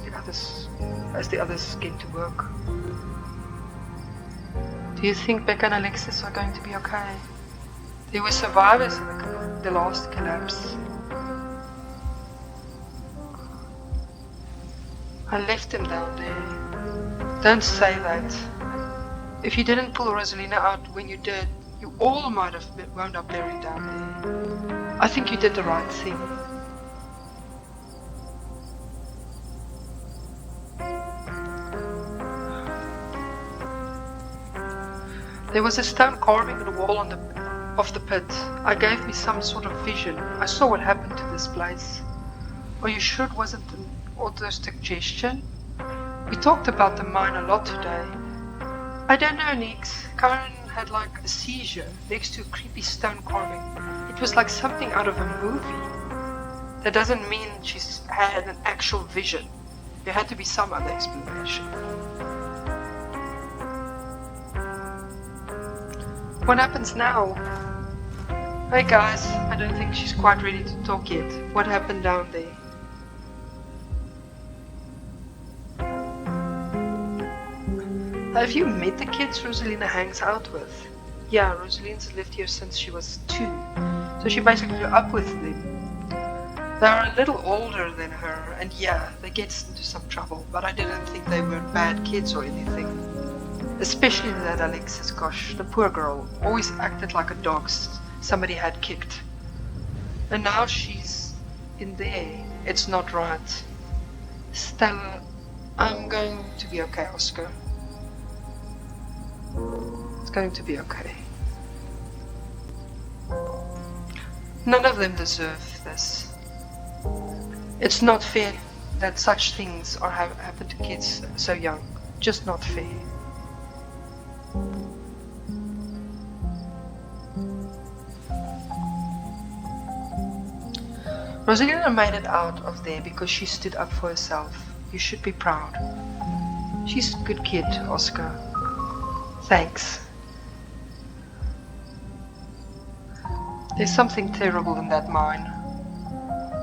as the others get to work. Do you think Becca and Alexis are going to be okay? They were survivors in the last collapse. I left them down there. Don't say that. If you didn't pull Rosalina out when you did, you all might have wound up buried down there. I think you did the right thing. There was a stone carving in the wall of the pit. I gave me some sort of vision. I saw what happened to this place. Are you sure it wasn't an auto-suggestion? We talked about the mine a lot today. I don't know, Nix. Karen had like a seizure next to a creepy stone carving. It was like something out of a movie. That doesn't mean she's had an actual vision. There had to be some other explanation. What happens now? Hey guys, I don't think she's quite ready to talk yet. What happened down there? Have you met the kids Rosalina hangs out with? Yeah, Rosalina's lived here since she was 2, so she basically grew up with them. They're a little older than her, and yeah, they get into some trouble, but I didn't think they were bad kids or anything. Especially that Alexis, gosh, the poor girl, always acted like a dog somebody had kicked. And now she's in there. It's not right. Stella, I'm going to be okay, Oscar. It's going to be okay. None of them deserve this. It's not fair that such things happen to kids so young. Just not fair. Rosalina made it out of there because she stood up for herself. You should be proud. She's a good kid, Oscar. Thanks. There's something terrible in that mine.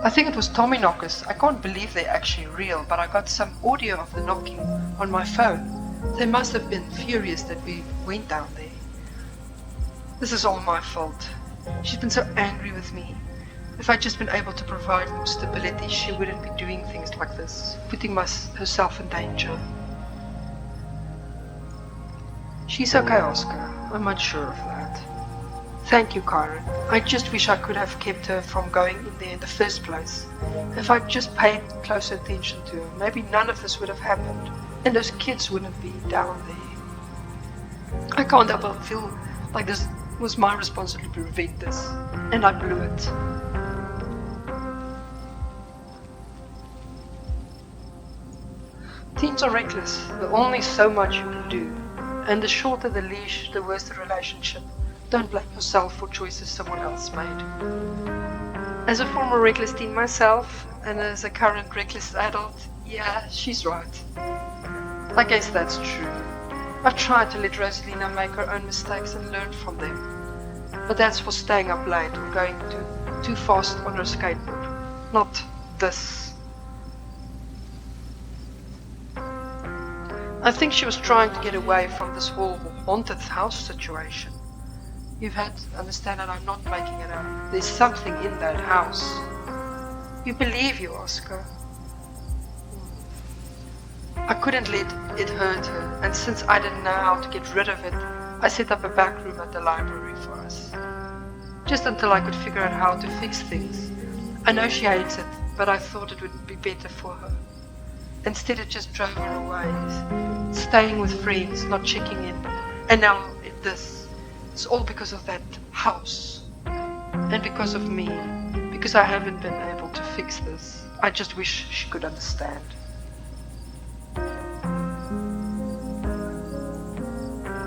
I think it was Tommyknockers. I can't believe they're actually real, but I got some audio of the knocking on my phone. They must have been furious that we went down there. This is all my fault. She's been so angry with me. If I'd just been able to provide more stability, she wouldn't be doing things like this, putting herself in danger. She's okay, Oscar. I'm not sure of that. Thank you, Karen. I just wish I could have kept her from going in there in the first place. If I'd just paid closer attention to her, maybe none of this would have happened, and those kids wouldn't be down there. I can't help but feel like this was my responsibility to prevent this, and I blew it. Teens are reckless. There's only so much you can do. And the shorter the leash, the worse the relationship. Don't blame yourself for choices someone else made. As a former reckless teen myself, and as a current reckless adult, yeah, she's right. I guess that's true. I've tried to let Rosalina make her own mistakes and learn from them. But that's for staying up late or going too fast on her skateboard. Not this. I think she was trying to get away from this whole haunted house situation. You've had to understand that I'm not making it up. There's something in that house. You believe you, Oscar. I couldn't let it hurt her, and since I didn't know how to get rid of it, I set up a back room at the library for us. Just until I could figure out how to fix things. I know she hates it, but I thought it would be better for her. Instead it just drove her away, staying with friends, not checking in. And now this. It's all because of that house. And because of me. Because I haven't been able to fix this. I just wish she could understand.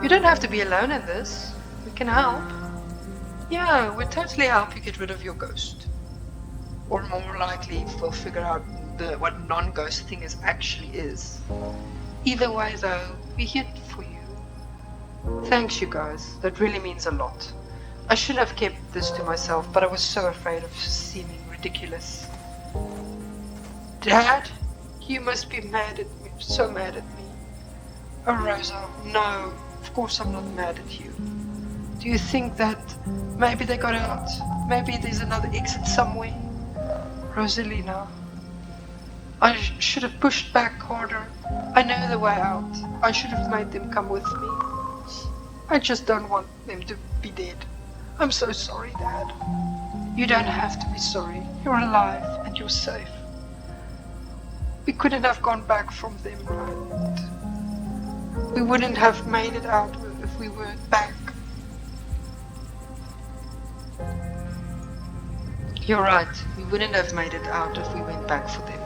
You don't have to be alone in this. We can help. Yeah, we'll totally help you get rid of your ghost. Or more likely, we'll figure out what non-ghost thing actually is. Either way though, we're here for you. Thanks you guys, that really means a lot. I should have kept this to myself, but I was so afraid of seeming ridiculous. Dad, you must be mad at me, so mad at me. Oh Rosa, no, of course I'm not mad at you. Do you think that maybe they got out? Maybe there's another exit somewhere? Rosalina, I should have pushed back harder. I know the way out. I should have made them come with me. I just don't want them to be dead. I'm so sorry, Dad. You don't have to be sorry. You're alive and you're safe. We couldn't have gone back from them, right? We wouldn't have made it out if we weren't back. You're right. We wouldn't have made it out if we went back for them.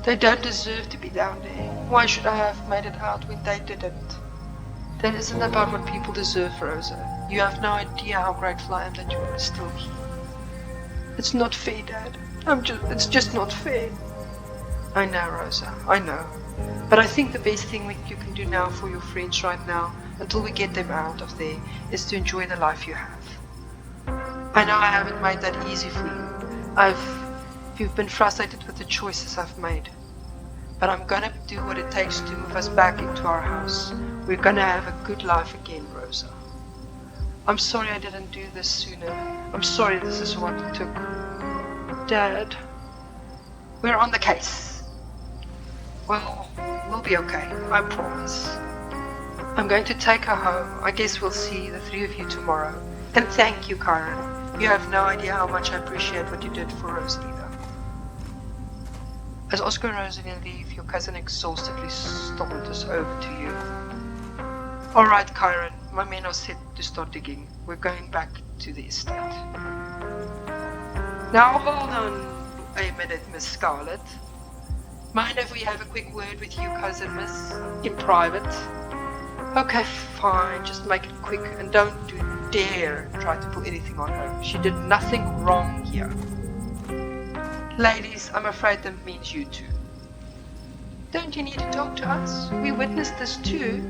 They don't deserve to be down there. Why should I have made it out when they didn't? That isn't about what people deserve, Rosa. You have no idea how grateful I am that you are still here. It's not fair, Dad. It's just not fair. I know, Rosa. I know. But I think the best thing you can do now for your friends right now, until we get them out of there, is to enjoy the life you have. I know I haven't made that easy for you. You've been frustrated with the choices I've made. But I'm gonna do what it takes to move us back into our house. We're gonna have a good life again, Rosa. I'm sorry I didn't do this sooner. I'm sorry this is what it took. Dad, we're on the case. Well, we'll be okay, I promise. I'm going to take her home. I guess we'll see the three of you tomorrow. And thank you, Karen. You have no idea how much I appreciate what you did for Rosalina. As Oscar and Rosalina leave, your cousin exhaustedly stomps over to you. Alright, Kyron, my men are set to start digging. We're going back to the estate. Now hold on a minute, Miss Scarlet. Mind if we have a quick word with you, cousin Miss? In private? Okay, fine, just make it quick and don't dare try to pull anything on her. She did nothing wrong here. Ladies, I'm afraid that means you two. Don't you need to talk to us? We witnessed this too.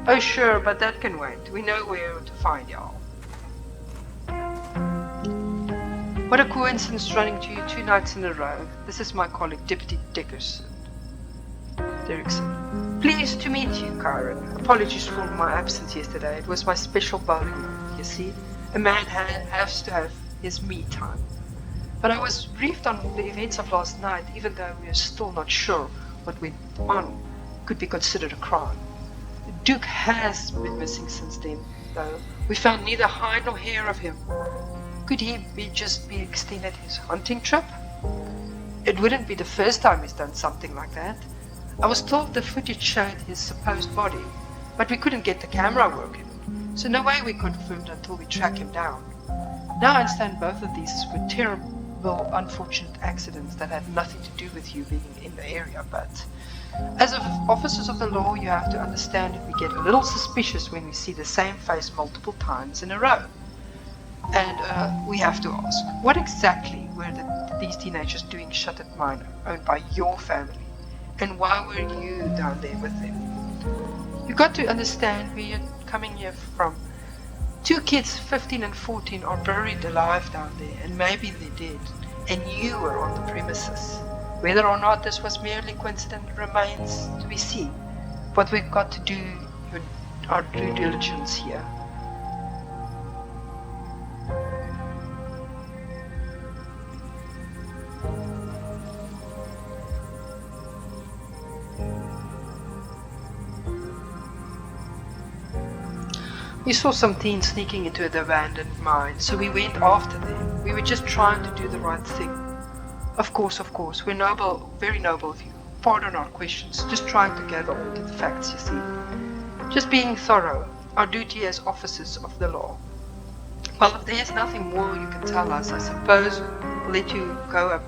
Oh sure, but that can wait. We know where to find y'all. What a coincidence running to you 2 nights in a row. This is my colleague, Deputy Dickerson. Derrickson. Pleased to meet you, Karen. Apologies for my absence yesterday. It was my special bowling night, you see. A man has to have his me time. But I was briefed on the events of last night, even though we are still not sure what went on could be considered a crime. The Duke has been missing since then, though. We found neither hide nor hair of him. Could he just be extended his hunting trip? It wouldn't be the first time he's done something like that. I was told the footage showed his supposed body, but we couldn't get the camera working, so no way we confirmed until we track him down. Now I understand both of these were terrible, unfortunate accidents that had nothing to do with you being in the area, but as officers of the law, you have to understand that we get a little suspicious when we see the same face multiple times in a row. And we have to ask, what exactly were these teenagers doing shut at mine owned by your family? And why were you down there with them? You got to understand where you're coming here from. 2 kids, 15 and 14, are buried alive down there, and maybe they're dead, and you were on the premises. Whether or not this was merely coincident remains to be seen. But we've got to do our due diligence here. We saw some teens sneaking into an abandoned mine, so we went after them. We were just trying to do the right thing. Of course, we're noble, very noble of you. Pardon our questions, just trying to gather all the facts, you see. Just being thorough, our duty as officers of the law. Well, if there's nothing more you can tell us, I suppose we'll let you go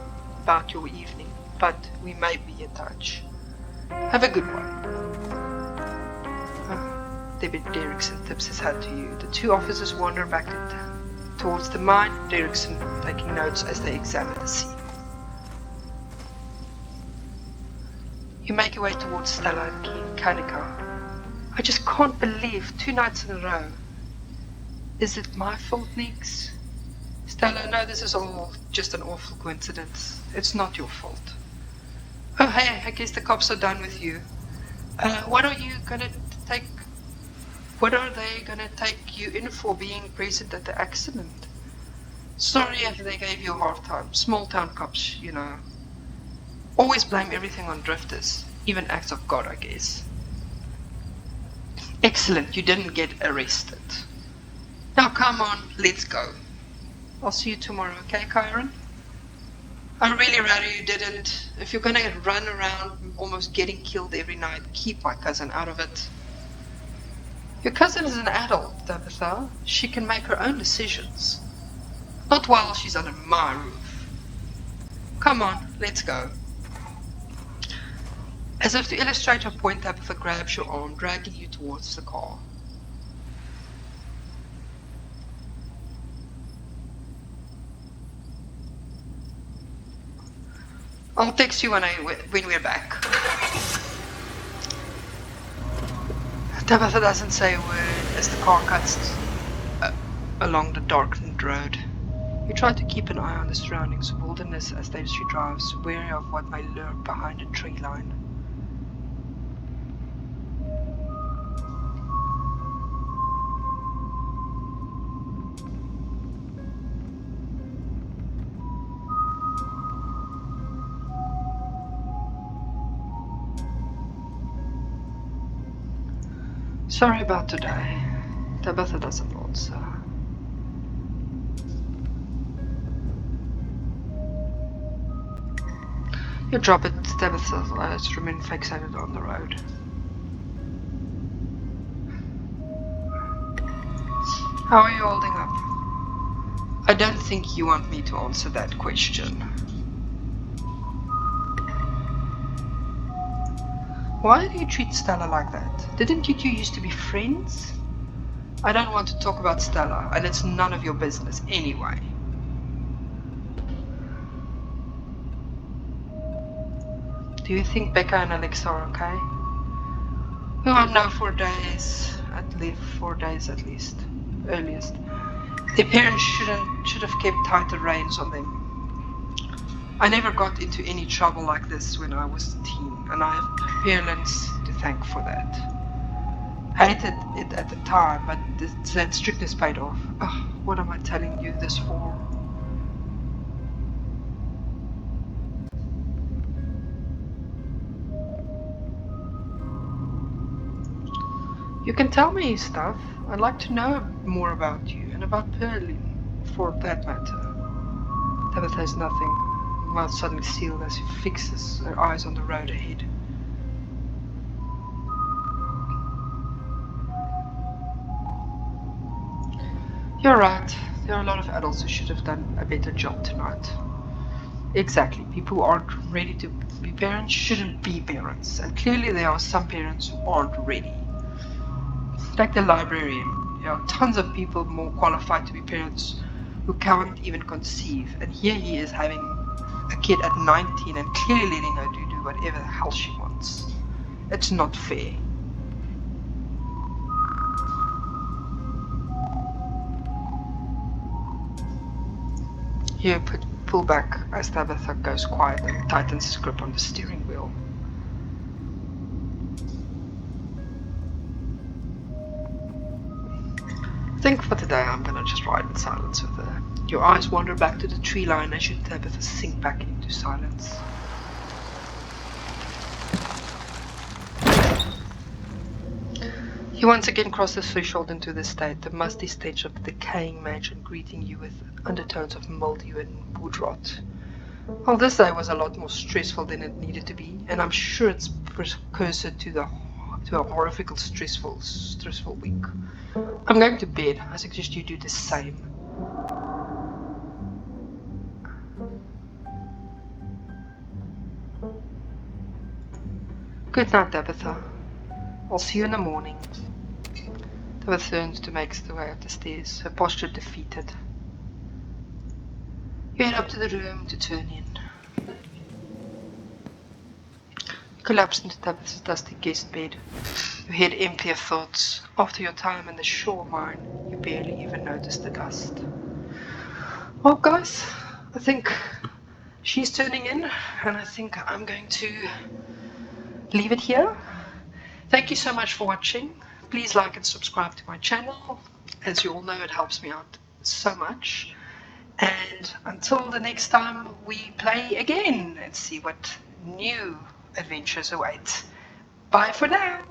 about your evening, but we may be in touch. Have a good one. David Derrickson tips his hat to you. The two officers wander back towards the mine, Derrickson taking notes as they examine the scene. You make your way towards Stella and Kanika. I just can't believe 2 nights in a row. Is it my fault, Nix? Stella, no, this is all just an awful coincidence. It's not your fault. Oh, hey, I guess the cops are done with you. What are they gonna take you in for being present at the accident? Sorry if they gave you a hard time. Small town cops, you know. Always blame everything on drifters. Even acts of God, I guess. Excellent, you didn't get arrested. Now come on, let's go. I'll see you tomorrow, okay, Kyron? I'd really rather you didn't. If you're gonna run around almost getting killed every night, keep my cousin out of it. Your cousin is an adult, Tabitha. She can make her own decisions. Not while she's under my roof. Come on, let's go. As if to illustrate her point, Tabitha grabs your arm, dragging you towards the car. I'll text you when we're back. Tabitha doesn't say a word as the car cuts along the darkened road. You try to keep an eye on the surroundings, wilderness as she drives, wary of what may lurk behind a tree line. Sorry about today. Tabitha doesn't answer. You drop it, Tabitha's eyes remain fixated on the road. How are you holding up? I don't think you want me to answer that question. Why do you treat Stella like that? Didn't you two used to be friends? I don't want to talk about Stella, and it's none of your business anyway. Do you think Becca and Alex are okay? We won't know 4 days, 4 days at least, earliest. Their parents should have kept tighter reins on them. I never got into any trouble like this when I was a teen, and I have parents to thank for that. I hated it at the time, but that strictness paid off. Oh, what am I telling you this for? You can tell me stuff. I'd like to know more about you, and about Perlin, for that matter. Tabitha has nothing. Mouth suddenly sealed as she fixes her eyes on the road ahead. You're right. There are a lot of adults who should have done a better job tonight. Exactly. People who aren't ready to be parents shouldn't be parents. And clearly there are some parents who aren't ready. Like the librarian. There are tons of people more qualified to be parents who can't even conceive. And here he is having a kid at 19 and clearly letting her do whatever the hell she wants. It's not fair. You pull back as Tabitha goes quiet and tightens his grip on the steering wheel. I think for today I'm gonna just ride in silence with her. Your eyes wander back to the tree line as you Tabitha sink back into silence. You once again cross the threshold into the state, the musty stench of the decaying mansion greeting you with undertones of mildew and wood rot. Well, this day was a lot more stressful than it needed to be, and I'm sure it's precursor to a horrific, stressful week. I'm going to bed. I suggest you do the same. Good night, Tabitha. I'll see you in the morning. Tabitha turns to make the way up the stairs, her posture defeated. You head up to the room to turn in. You collapse into Tabitha's dusty guest bed. Your head empty of thoughts. After your time in the shore mine, you barely even notice the dust. Well, guys, I think she's turning in, and I think I'm going to leave it here. Thank you so much for watching. Please like and subscribe to my channel. As you all know, it helps me out so much. And until the next time we play again, let's see what new adventures await. Bye for now.